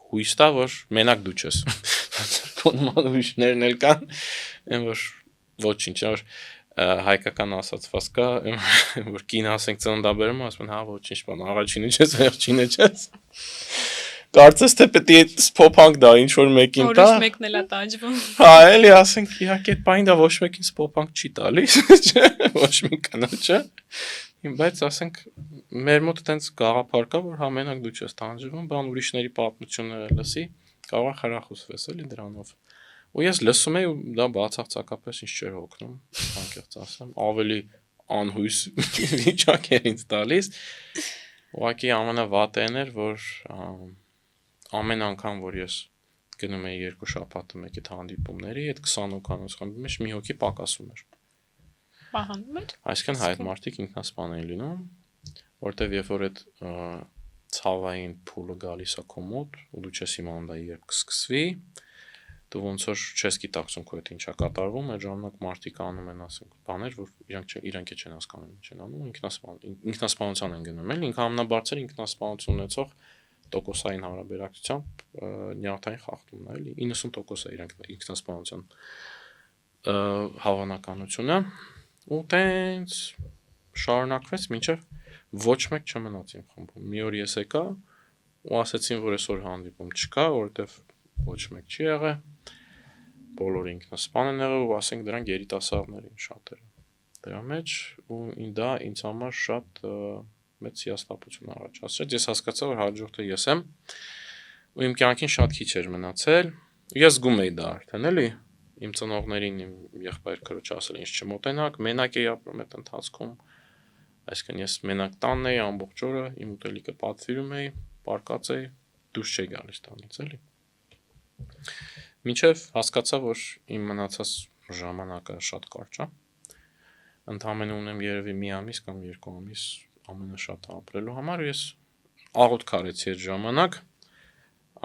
հույս տա, որ մենակ դու չես, քո նման ուրիշներն էլ կան, այն որ ոչինչ, որ հայկական ասացված կա, որ կին ասենք ծննդաբերում, ասում են, հա ոչինչ բան, առաջինը չես, վերջինը չես։ Կարծես թե պետք է սփոփանք դա ինչ որ մեկին տա։ Ուրիշ մեկն էլ է տանջվում։ Հա, էլի ասենք, իհարկե այդ բանը դա ոչ մեկին սփոփանք չի տալիս, չէ՞, ոչ մի կանոջը։ Բայց ասենք մեր մոտ այդպես գաղափար կա, որ հա մենակ դու չես տանջվում, բան ուրիշների պատմությունները լսի, կարող է խրախուսվես էլի դրանով։ Ու ես լսում եի ու դա բացարձակապես ինձ չէր օգնում, անկեղծ ասեմ, ավելի անհույս վիճակ էր ինձ տալիս։ Ուղղակի ամենավատն էր, որ ամեն անգամ, որ ես գնում էի 2 շաբաթը մեկ այդ հանդիպումների, այդ 20 հոգանոց խմբի մեջ մի հոգի պակասում էր։ Պահանում էր։ Այսինքն հայ մարդիկ ինքնասպան են լինում, որտեվ երբ որ այդ ցավային փուլը գալիս է քո մոտ, ու դու չես իմանում դա երբ կսկսվի, դու ոնց որ չես գիտակցում քո հետ ինչա կատարվում, այդ ժամանակ մարդիկ անում են, ասենք, բաներ, որ իրանք չեն հասկանում ինչ են անում, ինքնասպանության են գնում, էլի, ինքը ամենաբարձր ինքնասպանություն ունեցող տոկոսային հարաբերակցությամբ նյարդային խախտումն է, էլի, 90% է իրանք ինքնասպանության հավանականությունը, ու տենց շարունակվեց մինչև ոչ մեկ չմնաց իմ խմբում։ Մի օր ես եկա ու ասեցին, որ այսօր հանդիպում չկա, որովհետև ոչ մեկ չի եղել, բոլորը ինքնասպան են եղել ու ասենք դրանք երիտասարդներ են շատերը դրա մեջ, ու դա ինձ համար շատ մեծ հիասթափություն առաջացրեց։ Ես հասկացա, որ հաջորդը ես եմ, ու իմ կյանքին շատ քիչ էր մնացել, ես զգում էի դա արդեն, էլի, իմ ծնողներին, իմ եղբայր քրոջ ասել ինձ չմոտենաք, մենակ էի ապրում այդ ընթացքում, այսինքն ես մենակ տանն էի ամբողջ օրը, իմ ուտելիքը պատվիրում էի, պարկած էի, դուրս չէի գալիս տանից, էլի։ Մինչև հասկացա, որ իմ մնացած ժամանակը շատ կարճ է, ընդամենը ունեմ երևի մի ամիս կամ 2 ամիս ամենաշատը ապրելու համար, ես աղոթք արեցի այդ ժամանակ,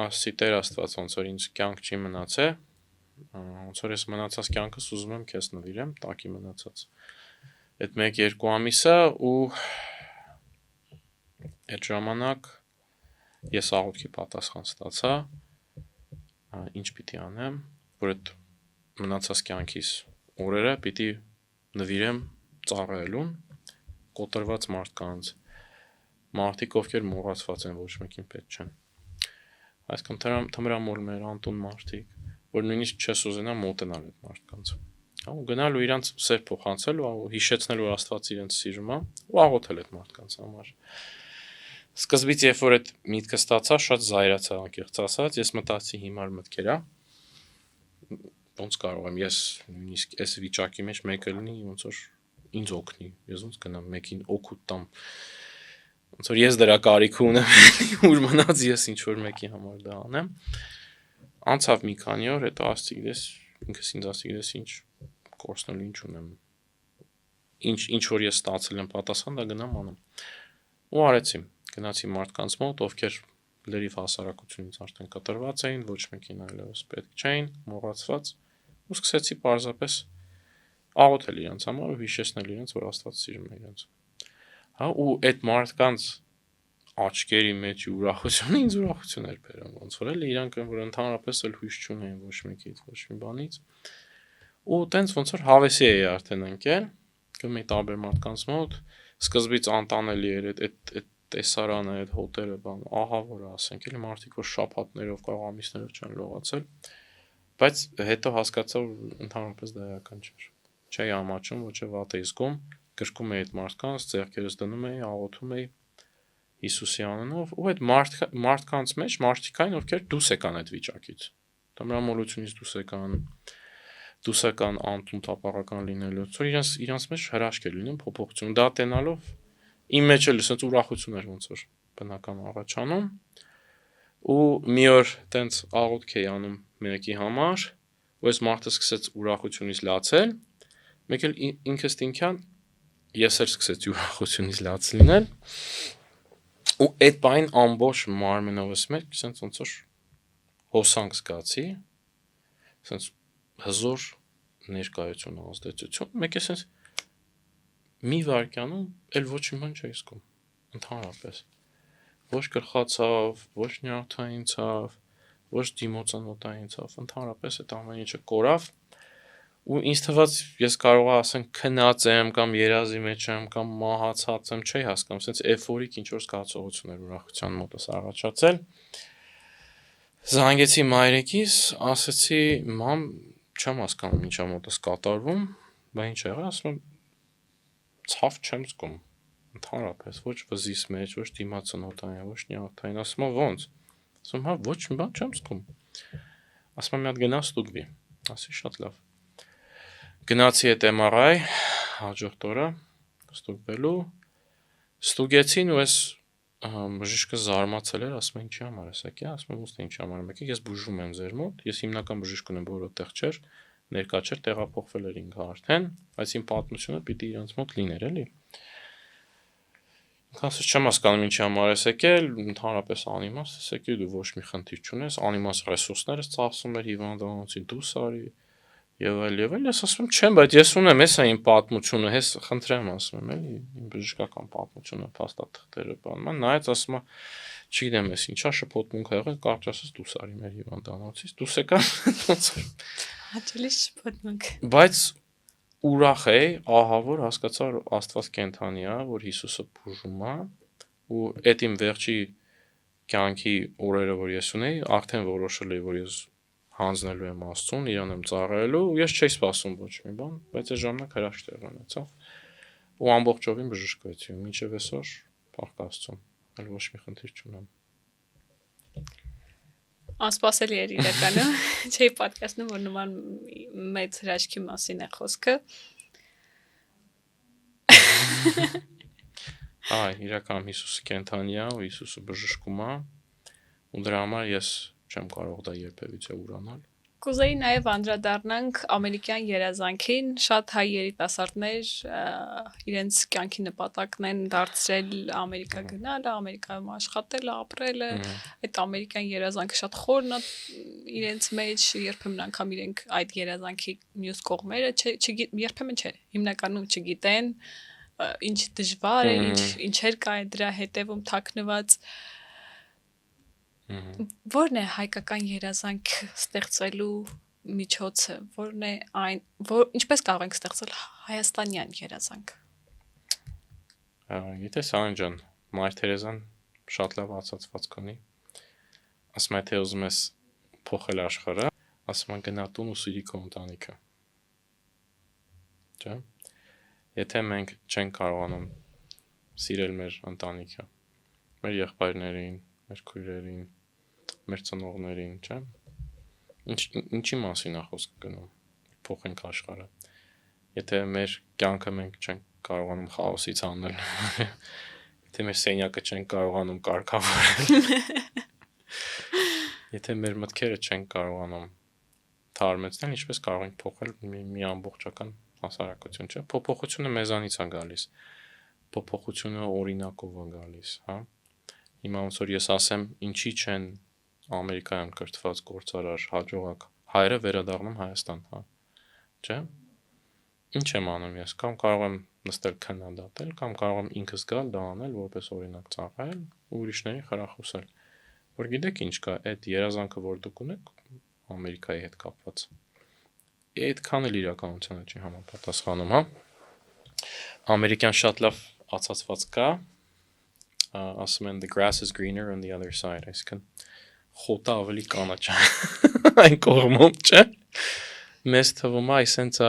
ասի Տեր Աստված, ոնց որ ինձ կյանք չի մնացել, ոնց որ ես մնացած կյանքս ուզում եմ քեզ նվիրեմ, տակի մնացած այդ 1-2 ամիսը ու այդ ժամանակ ես աղոթքի պատասխան ստացա, ինչ պիտի անեմ, որ այդ մնացած կյանքիս օրերը պիտի նվիրեմ ծառայելուն, կոտրված մարդկանց, մարդիկ, ովքեր մոռացված են, ոչ մեկին պետք չեն։ Այսինքն թմրամոլներ, անտուն մարդիկ, որ նույնիսկ չես ուզենա մոտենալ այդ մարդկանց։ Ու գնալ ու իրանց սեր փոխանցել ու հիշեցնել, որ Աստված իրենց սիրում է, ու աղոթել այդ մարդկանց համար։ Սկզբից, երբ որ այդ միտքը ստացա, շատ զայրացա, անկեղծ ասած, ես մտածի հիմար մտքեր է, ոնց կարող եմ ես նույնիսկ այս վիճակի մեջ մեկը լինի, ոնց որ ինձ օգնի, ես ոնց գնամ մեկին օգուտ տամ, ոնց որ ես դրա կարիքը ունեմ, ուր մնաց ես ինչ որ մեկի համար դա անեմ։ Անցավ մի քանի օր, հետո ասացի, գիտես, ինքս ինձ ասացի, գիտես, ինչ կորցնելու ինչ ունեմ, ինչ որ ես ստացել եմ պատասխան, դա գնամ անեմ։ Ու արեցի, գնացի մարդկանց մոտ, ովքեր լրիվ հասարակությունից արդեն կտրված էին, ոչ մեկին այլևս պետք չէին, մոռացված, ու սկսեցի պարզապես աղոթել իրենց համար ու հիշեցնել իրենց, որ Աստված սիրում է իրենց։ Հա, ու այդ մարդկանց աչքերի մեջ ուրախությունը ինձ ուրախություն էր բերում, ոնց որ էլ իրանք որ ընդհանրապես էլ հույս չունեին ոչ մեկից, ոչ մի բանից։ Ու տենց ոնց որ հավեսի էի արդեն ընկել, գնում էի տարբեր մարդկանց մոտ, սկզբից անտանելի էր այդ տեսարանը, այդ հոտերը, բան, ահա որ ասենք, էլի մարդիկ որ շաբաթներով կարող ամիսներով չեն լողացել, բայց հետո հասկացա, որ ընդհանրապես դա էական չէր։ Չէի ամաչում, ոչ է վատ էի զգում, գրկում էի այդ մարդկանց, ձեռքերս դնում էի, աղոթում էի Հիսուսի անունով, ու այդ մարդկանց մեջ մարդիկ այն, ովքեր դուրս եկան այդ վիճակից։ Թմրամոլությունից դուրս եկան անտուն տապարական լինելուց, որ իրենց մեջ հրաշք է լինում, փոփոխություն, դա տենալով իմ մեջ էլ ասած ուրախություն էր ոնց որ բնական առաջանում, ու մի օր տենց աղոթք էի անում մեկի համար, ու այս մարդը սկսեց ուրախությունից լացել, մեկ էլ ինքս ինքյան ես էլ սկսեցի ուրախությունից լաց լինել, ու այդ բան ամբողջ մարմնովս մեջ sense ոնց որ հոսանք զգացի, sense հզոր ներկայություն ազդեցություն, մեկ է sense մի վայրկյանում էլ ոչ մի բան չի զգում, ընդհանրապես, ոչ գլխացավ, ոչ նյարդային ցավ, ոչ դիմոցանոթային ցավ, ընդհանրապես այդ ամեն ինչը կորավ, ու ինձ թվաց ես կարող ասեմ քնած եմ կամ երազի մեջ եմ կամ մահացած եմ, չի հասկանում, sense էֆորիկ ինչ որ զգացողություն էր ուրախության մոտս առաջացել։ Զանգեցի մայրիկիս, ասացի մամ, չեմ հասկանում ինչա մոտս կատարվում, բա ինչ եղա, ասում եմ ցավ չեմ զգում, ընդհանրապես ոչ վզիս մեջ, ոչ դիմացանոթային, ոչ նյարդային, ասում եմ ոնց, ասում հա ոչ մի բան չեմ զգում, ասում եմ մի հատ գնա ստուգվի, ասի շատ լավ։ Գնացի այդ MRI հաջորդ օրը ստուգվելու, ստուգեցին ու ես բժիշկը զարմացել էր, ասում եմ ինչի համար ես եկել, ասում եմ ուստ ինչի համար եմ եկել, ես բուժվում եմ ձեր մոտ, ես հիմնական բժիշկ ունեմ, որ որտեղ չէր, ներկա չէր, տեղափոխվել էր ինքը արդեն, բայց իմ պատմությունը պիտի իրանց մոտ լիներ, էլի։ Ասես չեմ հասկանում ինչի համար ես եկել, ընդհանրապես անիմաստ ես եկել, դու ոչ մի խնդիր չունես, անիմաստ ռեսուրսներ ես ծախսում էր հիվանդանոցի, դուս արի եւ այլ, ես ասում եմ, չեմ, բայց ես ունեմ, հեսա իմ պատմությունը, հես խնդրեմ, ասում եմ, էլի, իմ բժշկական պատմությունը, փաստաթղթերը, բան, նայած ասում է, չգիտեմ, ես ինչա շփոթմունք ա եղել, կարճ ասած դուս արի մեր հիվանդանոցից, դուս եկա, ոնց որ Հաճելի շփոթմունք։ Բայց ուրախ էի, ահա որ հասկացա, որ Աստված կենթանի է, որ Հիսուսը բուժում է, ու այդ իմ վերջի կյանքի օրերը, որ ես ունեի, արդեն որոշել էի, որ ես հանձնելու եմ Աստծուն, իրան եմ ծառայելու, ու ես չէի սպասում ոչ մի բան, բայց այդ ժամանակ հրաշք տեղ ունեցավ։ Ու ամբողջովին բժշկվեցի, ու մինչև այսօր փառք Աստծուն, այլ ոչ մի խնդիր չունեմ։ Անսպասելի էր իրականում, չէի պատկասնում, որ նման մեծ հրաշքի մասին է խոսքը։ Այ, իրականում Հիսուսը կենթանի է, ու Հիսուսը բժշկում է, ու դրա համար ես չեմ կարող դա երբևիցե ուրանալ, Կուզեի նաև անդրադառնանք ամերիկյան երազանքին, շատ հայ երիտասարդներ իրենց կյանքի նպատակն են դարձրել Ամերիկա գնալը, Ամերիկայում աշխատելը, ապրելը, այդ ամերիկյան երազանքը շատ խորն է իրենց մեջ, երբեմն անգամ իրենք այդ երազանքի մյուս կողմերը երբեմն չէ, հիմնականում չգիտեն, ինչ դժվար է, ինչեր կա դրա հետևում թաքնված Որն է հայկական երազանք ստեղծելու միջոցը, որն է այն, ինչպես կարող ենք ստեղծել հայաստանյան երազանք։ Գիտես Անան ջան, Մայր Թերեզան շատ լավ ասացված կանի։ Ասում է թե ուզում ես փոխել աշխարհը, ասում են գնա տուն ու սիրի քո ընտանիքը։ Չէ՞։ Եթե մենք չենք կարողանում սիրել մեր ընտանիքը, մեր եղբայրներին, մեր քույրերին, մեր ծնողներին, չէ՞։ Ինչի մասին է խոսքը գնում։ Փոխենք աշխարհը։ Եթե մեր կյանքը մենք չենք կարողանում խաոսից հանել, եթե մեր սենյակը չենք կարողանում կարգավորել, եթե մեր մտքերը չենք կարողանում թարմեցնել, ինչպես կարող ենք փոխել մի ամբողջական հասարակություն, չէ՞։ Փոփոխությունը մեզանից է գալիս։ Փոփոխությունը օրինակով է գալիս, հա։ Հիմա ոնց որ ես ասեմ, ինչի չեն Ամերիկայում կրթված գործարար հաջողակ հայերը վերադառնում Հայաստան, հա։ Չէ՞։ Ինչ եմ անում ես, կամ կարող եմ նստել քննադատել, կամ կարող եմ ինքս գալ դա անել, որպես օրինակ ծառայել ու ուրիշներին խրախուսել։ Որ գիտեք ինչ կա, այդ երազանքը, որ դուք ունեք Ամերիկայի հետ կապված, այդքան էլ իրականությանը չի համապատասխանում, հա։ Ամերիկյան շատ լավ ասացված կա, ասում են the grass is greener on the other side, այսինքն խոտը ավելի կանաչ այն կողմում, չէ։ Մեզ թվում է, այսենց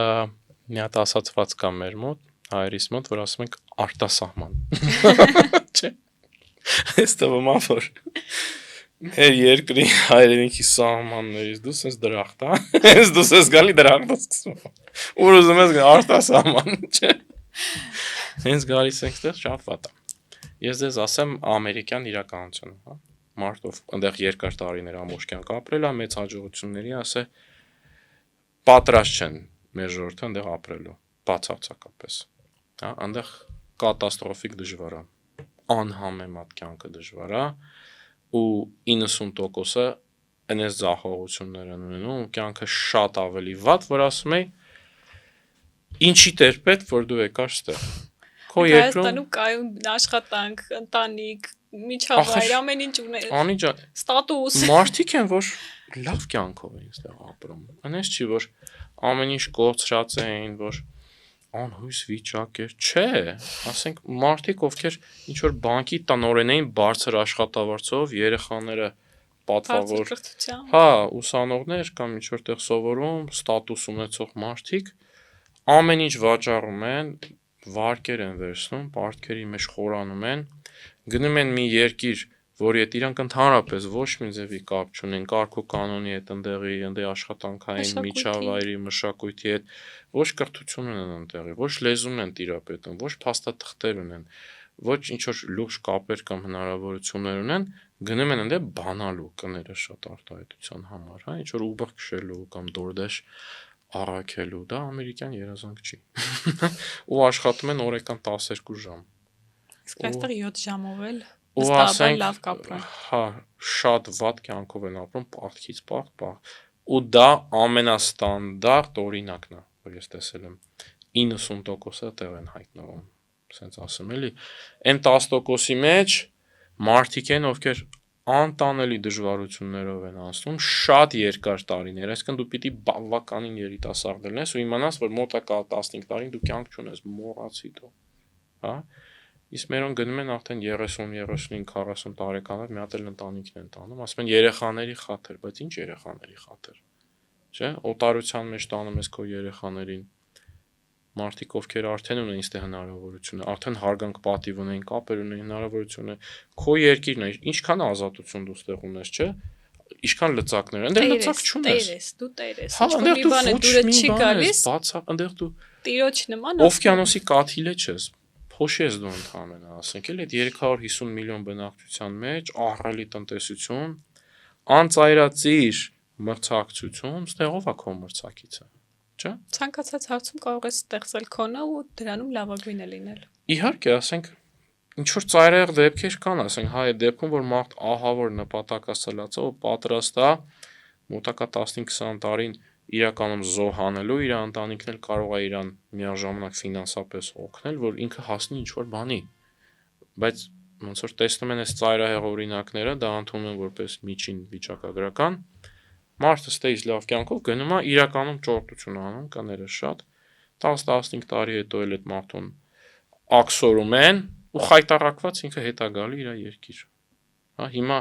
մի հատ ասացված կա մեր մոտ, հայերիս մոտ, որ ասում ենք արտասահման։ Չէ։ Ես թվում է, որ մեր երկրի հայրենիքի սահմաններից դու ես դրախտ, հա։ Ես դու ես գալի դրախտը սկսում։ Ուր ուզում ես գա արտասահման, չէ։ Հենց գալիս ենք դեռ շատ վատ է։ Ես դες ասեմ ամերիկյան իրականությունը, հա։ Մարդով այնտեղ երկար տարիներ ամբողջ կյանք ապրել, մեծ հաջողությունների ասե պատրաստ չեն մեր ժողովուրդը այնտեղ ապրելու, բացարձակապես։ Հա, այնտեղ կատաստրոֆիկ դժվար է, անհամեմատ կյանքը դժվար է, ու 90%-ը այնպես ձախողություններ են ունենում, կյանքը շատ ավելի վատ, որ ասում էի, ինչի տերպետ, որ դու եկար ստեղ։ Քո երկրում Հայաստանում կայուն աշխատանք, ընտանիք, միջավայր, ամեն ինչ ունես։ Անի ջան, ստատուս։ Մարդիկ են, որ լավ կյանքով են ստեղ ապրում։ Այնպես չի, որ ամեն ինչ կորցրած էին, որ անհույս վիճակ էր, չէ, ասենք մարդիկ, ովքեր ինչ որ բանկի տնօրեն էին բարձր աշխատավարձով, երեխաները պատվավոր, հա, ուսանողներ կամ ինչ որտեղ սովորում, ստատուս ունեցող մարդիկ, ամեն ինչ վաճառում են, վարկեր են վերցնում, պարտքերի մեջ խորանում են, գնում են մի երկիր, որի հետ իրանք ընդհանրապես ոչ մի ձևի կապ չունեն, կարգ ու կանոնի հետ, ընդեղի աշխատանքային միջավայրի, մշակույթի հետ, ոչ կրթություն ունեն ընդեղի, ոչ լեզուն են տիրապետում, ոչ փաստաթղթեր ունեն, ոչ ինչ որ լուրջ կապեր կամ հնարավորություններ ունեն, գնում են այնտեղ բանալու կները շատ արտահայտության համար, հա, ինչ որ Uber քշելու կամ DoorDash առաքելու, դա ամերիկյան երազանք չի։ Ու աշխատում են օրական 12 ժամ։ Իսկ այստեղ 7 ժամով էլ ու ասենք լավ կապրում։ Հա, շատ վատ կյանքով են ապրում, պարտքից պարտ։ Ու դա ամենաստանդարտ օրինակն է, որ ես տեսել եմ։ 90%-ը տեղ են հայտնվում, ասենց ասեմ էլի։ Այն 10%-ի մեջ մարդիկ են, ովքեր անտանելի դժվարություններով են անցնում, շատ երկար տարիներ, այսինքն դու պիտի բավականին երիտասարդ լինես ու իմանաս, որ մոտակա 15 տարին դու կյանք չունես, մոռացի դու, հա։ Իսկ մերոն գնում են արդեն 30, 35, 40 տարեկանով մի հատ էլ ընտանիքն են տանում, ասում են երեխաների խաթր, բայց ինչ երեխաների խաթր, չէ՞, օտարության մեջ տանում ես քո երեխաներին, մարդիկ ովքեր արդեն ունեն այստեղ հնարավորություն, արդեն հարգանք պատիվ ունեն, կապեր ունեն, հնարավորություն է, քո երկիրն է, ինչքան ազատություն դու ստեղ ունես, չէ՞, ինչքան լծակներ, այնտեղ լծակ չունես։ Դու տեր ես, հա, ինչ-որ մի բանը դուրը չի գալիս, բացա, այնտեղ դու տիրոջ նման օվկիանոսի կաթիլը չես, փոշի ես դու ընդհանրապես, ասենք էլ այդ 350 միլիոն բնակչության մեջ ահռելի տնտեսություն, անծայրածիր մրցակցություն, ստեղով է քո մրցակիցը, չէ՞։ Ցանկացած հարցում կարող ես ստեղծել քոնը ու դրանում լավագույնը լինել։ Իհարկե, ասենք ինչ որ ծայրահեղ դեպքեր կան, ասենք հայ դեպքում, որ մարդ ահավոր նպատակասլացա ու պատրաստ է մոտակա 15-20 տարին իրականում զոհ հանելու, իր ընտանիքն էլ կարող է իրան միաժամանակ ֆինանսապես օգնել, որ ինքը հասնի ինչ որ բանի։ Բայց ոնց որ տեսնում են այս ծայրահեղ օրինակները, դա ընդունում են որպես միջին վիճակագրական, մարդը ստեյս լավ կյանքով գնում է իրականում ճորտություն անում, կաները շատ 10-15 տարի հետո էլ այդ մարդուն աքսորում են ու խայտարակված ինքը հետ է գալի իր երկիր։ Հա, հիմա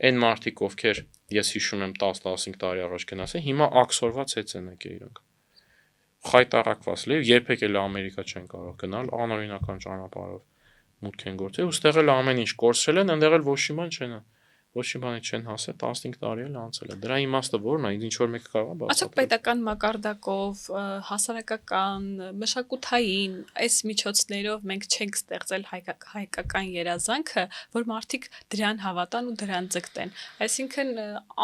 այն մարդիկ, ովքեր ես հիշում եմ 10-15 տարի առաջ գնացել, հիմա աքսորված հետ են եկել իրանք։ Խայտարակված լի, երբեք էլ Ամերիկա չեն կարող գնալ, անօրինական ճանապարհով մուտք են գործել, ու ստեղ էլ ամեն ինչ կորցրել են, այնտեղ էլ ոչ մի բանի չեն հասել, 15 տարի էլ անցել է։ Դրա իմաստը ո՞րն է, ինչ որ մեկը կարող է Ասեք պետական մակարդակով, հասարակական, մշակութային այս միջոցներով մենք չենք ստեղծել հայկական երազանքը, որ մարդիկ դրան հավատան ու դրան ձգտեն։ Այսինքն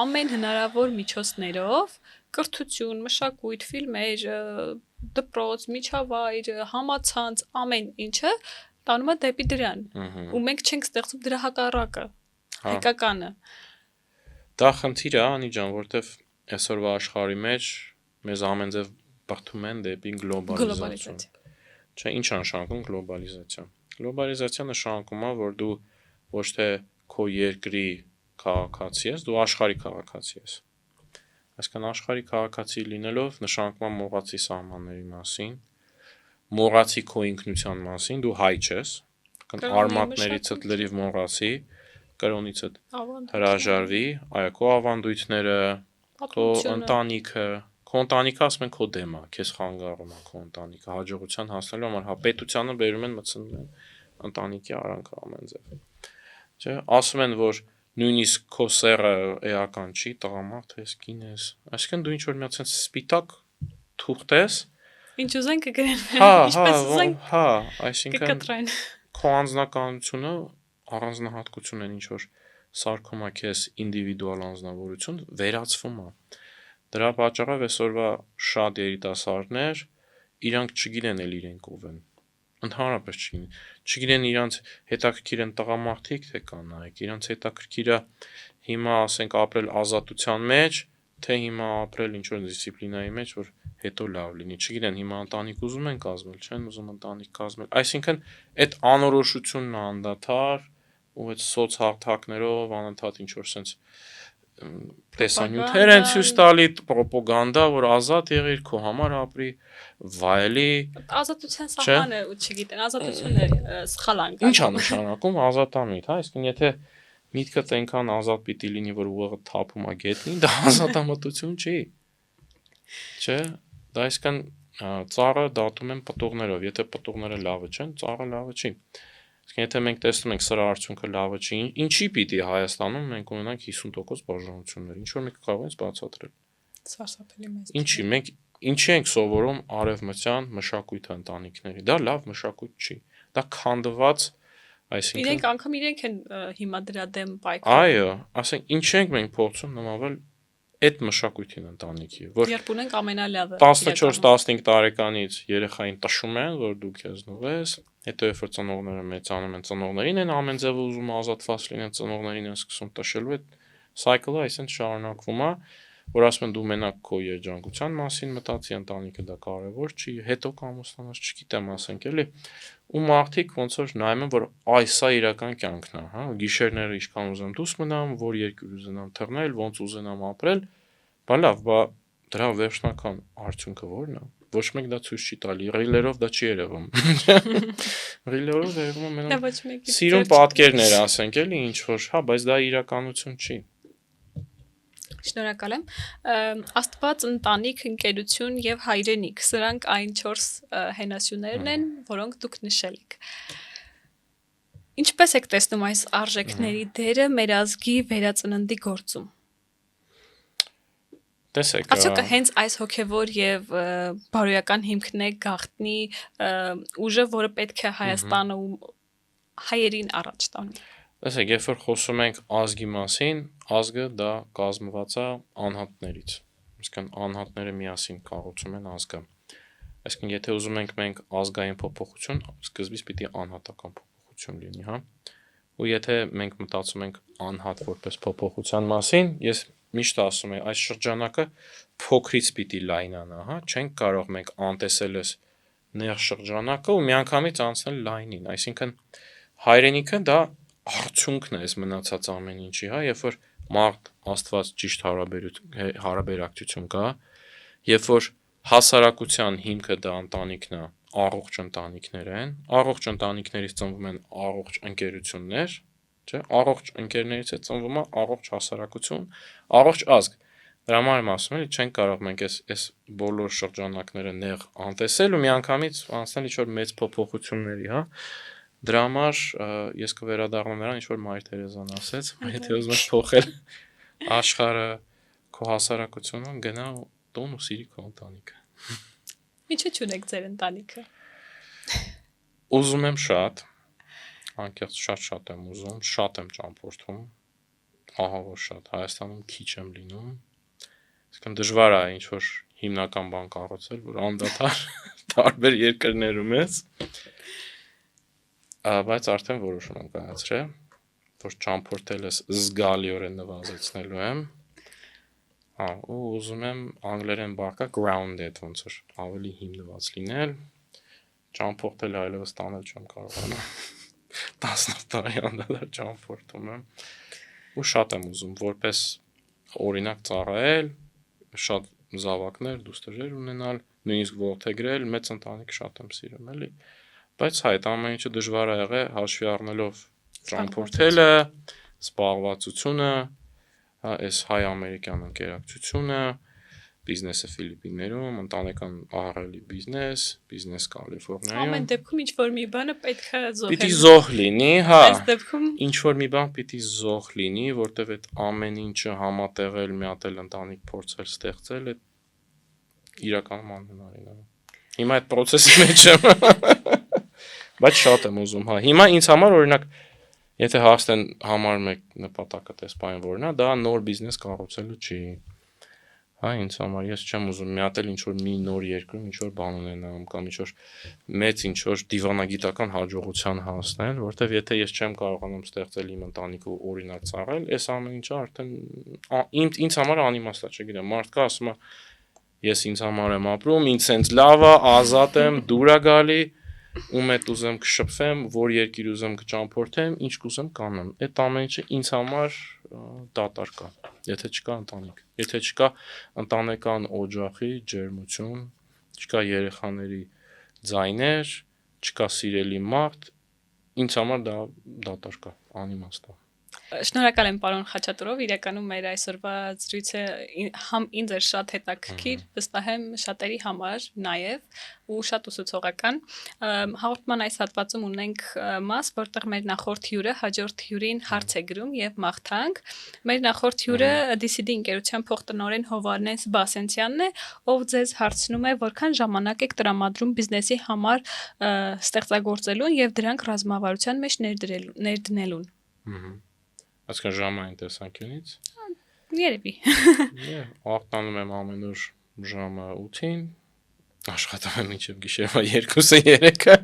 ամեն հնարավոր միջոցներով կրթություն, մշակույթ, ֆիլմեր, դպրոց, միջավայր, համացանց, ամեն ինչը տանում է դեպի դրան։ Ու մենք չենք ստեղծում դրա հակառակը, հայկականը։ Դա խնդիր է, Անի ջան, որտեվ այսօրվա աշխարհի մեջ մեզ ամենձև բախտում են դեպի գլոբալիզացիա։ Չէ, ինչ է նշանակում գլոբալիզացիա։ Գլոբալիզացիա նշանակում է, որ դու ոչ թե քո երկրի քաղաքացի ես, դու աշխարհի քաղաքացի ես։ Այսինքն աշխարհի քաղաքացի լինելով նշանակում է մոռացի սահմանների մասին, մոռացի քո ինքնության մասին, դու հայ չես, արմատներիցդ լրիվ մոռացի, կրոնիցդ հրաժարվի, այո, քո ավանդույթները, քո ընտանիքը, քո ընտանիքը ասում են քո դեմ է, քեզ խանգարում է քո ընտանիքը, հաջողության հասնելու համար, հա պետությանը բերում են մտցնում են ընտանիքի արանքը ամենձև։ Չէ, ասում են, որ նույնիսկ քո սերը էական չի, տղամարդ ես, կին ես, այսինքն դու ինչ որ մի հատ սպիտակ թուղթ ես, ինչ ուզեն կգրեն, ինչպես ուզեն, այսինքն կկտրեն։ Քո անձնականությունը առանձնահատկություն են ինչ որ սարքում է քեզ ինդիվիդուալ անձնավորություն, վերածվում է։ Դրա պատճառով այսօրվա շատ երիտասարդներ իրանք չգիտեն էլ իրենք ով են։ Ընդհանրապես չգիտեն իրանք հետաքրքիր են տղամարդիկ թե կանայք, իրանք հետաքրքիր է հիմա ասենք ապրել ազատության մեջ, թե հիմա ապրել ինչ որ դիսցիպլինայի մեջ, որ հետո լավ լինի։ Չգիտեն հիմա ընտանիք ուզում են կազմել, չեն ուզում ընտանիք կազմել։ Այսինքն այդ անորոշությունն է անդադար ու այդ սոցհաղթակներով անընդհատ ինչ որ sense տեսանյութեր են ցույց տալի, ռոպագանդա, որ ազատ եղիր, քո համար ապրի, վայելի։ Ազատության սահմանը չգիտեն, ազատությունը սխալ անգամ։ Ինչ է նշանակում ազատամիտ, հա, այսինքն եթե միտքդ այնքան ազատ պիտի լինի, որ ուղղը թափում է գետնին, դա ազատամտություն չի։ Չէ, դա այսինքն ծառը դատում են պտուղներով, եթե պտուղները լավը չեն, ծառը լավը չի։ Իսկ եթե մենք տեսնում ենք սրա արդյունքը լավը չի, ինչի պիտի Հայաստանում մենք ունենանք 50% բաժանություններ, ինչ որ մենք կարող ենք բացատրել։ Սարսափելի մեծ։ Ինչի մենք ինչի ենք սովորում արևմտյան մշակույթ ընտանիքների։ Դա լավ մշակույթ չի։ Դա քանդված, այսինքն իրենք անգամ իրենք են հիմա դրա դեմ պայքարում։ Այո, ասենք ինչ ենք մենք փորձում նմանվել այդ մշակույթին ընտանիքի, որ երբ ունենք ամենալավը 14-15 տարեկանից երեխային տշում են, որ դու քեզ նուղես, հետո երբ որ ծնողները մեծանում են, ծնողներին են ամեն ձև ուզում ազատված լինեն, ծնողներին են սկսում տշելու, այդ cycle-ը այսինքն շարունակվում է, որ ասում են դու մենակ քո երջանկության մասին մտածի, ընտանիքը դա կարևոր չի, հետո կամոստանաս, չգիտեմ, ասենք էլի, ու մարդիկ ոնց որ նայում են, որ այ սա իրական կյանքն է, հա, գիշերները ինչքան ուզեմ դուրս մնամ, որ երկիր ուզենամ թռնել, ոնց ուզենամ ապրել, բա լավ, բա դրա վերջնական արդյունքը ո՞րն է։ Ոչ մեկ դա ցույց չի տալի, ռիլերով դա չի երևում։ Ռիլերով երևում է մենակ սիրուն պատկերներ, ասենք էլի, ինչ որ, հա, բայց դա իրականություն չի։ Շնորհակալ եմ։ Աստված, ընտանիք, ընկերություն եւ հայրենիք, սրանք այն 4 հենասյուներն են, որոնք դուք նշել եք։ Ինչպես եք տեսնում այս արժեքների դերը մեր ազգի վերածննդի գործում։ Տեսեք, Ասոք հենց այս հոգևոր եւ բարոյական հիմքն է գաղտնի ուժը, որը պետք է Հայաստանը ու հայերին առաջ տանի։ Տեսեք, երբ որ խոսում ենք ազգի մասին, ազգը դա կազմված է անհատներից։ Այսինքն անհատները միասին կառուցում են ազգը։ Այսինքն եթե ուզում ենք մենք ազգային փոփոխություն, սկզբից պիտի անհատական փոփոխություն լինի, հա։ Ու եթե մենք մտածում ենք անհատ որպես փոփոխության մասին, ես միշտ ասում եմ, այս շրջանակը փոքրից պիտի լայնանա, հա, չենք կարող մենք անտեսել այս նեղ շրջանակը ու միանգամից անցնել լայնին, այսինքն հայրենիքը դա արդյունքն է այս մնացած ամեն ինչի, հա, երբ որ մարդ Աստված ճիշտ հարաբերակցություն կա, երբ որ հասարակության հիմքը դա ընտանիքն է, առողջ ընտանիքներ են, առողջ ընտանիքներից ծնվում են առողջ ընկերություններ, չէ, առողջ ընկերներից է ծնվում է առողջ հասարակություն, առողջ ազգ։ Դրա համար եմ ասում, էլի չենք կարող մենք այս բոլոր շրջանակները նեղ անտեսել ու միանգամից անցնել ինչ-որ մեծ փոփոխությունների, հա։ Դրա համար ես կվերադառնամ նրան, ինչ որ Մայր Թերեզան ասեց, եթե ուզում ես փոխել աշխարհը, քո հասարակությունը, գնա տուն ու սիրի քո ընտանիքը։ Ինչու՞ չունեք ձեր ընտանիքը։ Ուզում եմ շատ, անկեղծ շատ եմ ուզում, շատ եմ ճամփորդում, ահա որ շատ, Հայաստանում քիչ եմ լինում, այսինքն դժվար է ինչ որ հիմնական բան կառուցել, որ անդադար տարբեր երկրներում ես, բայց արդեն որոշում եմ կայացրել, որ ճամփորդել ես զգալիորեն նվազեցնելու եմ, ու ուզում եմ անգլերեն բառը grounded ոնց որ ավելի հիմնված լինել, ճամփորդել այլևս տանել չեմ կարողանա, 10 տարի անդադար ճամփորդում եմ, ու շատ եմ ուզում որպես օրինակ ծառայել, շատ զավակներ, դուստրեր ունենալ, նույնիսկ որդեգրել, մեծ ընտանիք շատ եմ սիրում, էլի, բայց այդ ամեն ինչը դժվար է եղել հաշվի առնելով ճամփորդելը, զբաղվածությունը, այս հայ-ամերիկյան ընկերակցությունը, բիզնեսը Ֆիլիպիններում, ընտանեկան ահռելի բիզնես Կալիֆոռնիայում։ Ամեն դեպքում ինչ որ մի բանը պետք է զոհել։ Պիտի զոհ լինի, հա։ Այս դեպքում ինչ որ մի բան պիտի զոհ լինի, որտեվ այդ ամեն ինչը համատեղել, միատել ընտանիք փորձել ստեղծել, այդ իրականում անհնարին է։ Հիմա այդ process-ի մեջ եմ։ Բայց շատ եմ ուզում, հա։ Հիմա ինձ համար օրինակ եթե հաստեն համարում եք նպատակը տեսփային որն է, դա նոր բիզնես կառուցելու չի։ Հա, ինձ համար ես չեմ ուզում միատել ինչ որ մի նոր երկրում ինչ որ բան ունենամ կամ ինչ որ մեծ ինչ որ դիվանագիտական հաջողության հասնել, որտեվ եթե ես չեմ կարողանում ստեղծել իմ ընտանիքը օրինակ ծառայել, այս ամեն ինչը արդեն ինձ համար անիմաստ է, չգիտեմ, մարդկա ասում է ես ինձ համար եմ ապրում, ինձ սենց լավ է, ազատ եմ, դուր է գալի, ում հետ ուզեմ կշփվեմ, որ երկիր ուզեմ կճամփորդեմ, ինչ կուզեմ կանեմ։ Այդ ամեն ինչը ինձ համար դատարկ է, եթե չկա ընտանիք, եթե չկա ընտանեկան օջախի ջերմություն, չկա երեխաների ձայներ, չկա սիրելի մարդ, ինձ համար դա դատարկ է, անիմաստ է։ Շնորհակալ եմ պարոն Խաչատուրով, իրականում մեր այսօրվա զրույցը համ ինձ էր շատ հետաքրքիր, վստահ եմ շատերի համար նաև ու շատ ուսուցողական։ Հաղորդման այս հատվածում ունենք մաս, որտեղ մեր նախորդ հյուրը հաջորդ հյուրին հարց է գրում եւ մաղթանք։ Մեր նախորդ հյուրը DCD ընկերության փոխտնօրեն Հովհաննես Բասենցյանն է, ով ձեզ հարցնում է, որքան ժամանակ եք տրամադրում բիզնեսի համար ստեղծագործելուն եւ դրանք ռազմավարության մեջ ներդնելուն։ Այսինքն ժամային տեսանկյունից։ Երևի։ Աղտանում եմ ամեն օր ժամը 8-ին, աշխատում եմ մինչև գիշերվա 2-3-ը,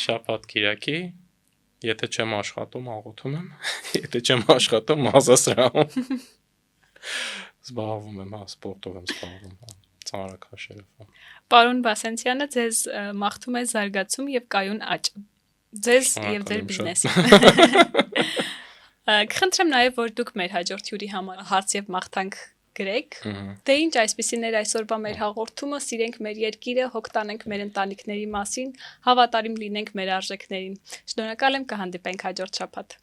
շաբաթ կիրակի, եթե չեմ աշխատում, աղոթում եմ, եթե չեմ աշխատում, մազասրահում, զբաղվում եմ, սպորտով եմ զբաղվում, ծանրաքաշերով։ Պարոն Բասենցյանը ձեզ մաղթում է զարգացում եւ կայուն աճ։ Ձեզ եւ ձեր բիզնեսը։ Կխնդրեմ նաև, որ դուք մեր հաջորդ հյուրի համար հարց եւ մաղթանք գրեք։ Դե ինչ այսպեսին էր այսօրվա մեր հաղորդումը, սիրենք մեր երկիրը, հոգ տանենք մեր ընտանիքների մասին, հավատարիմ լինենք մեր արժեքներին։ Շնորհակալ եմ, կհանդիպենք հաջորդ շաբաթ։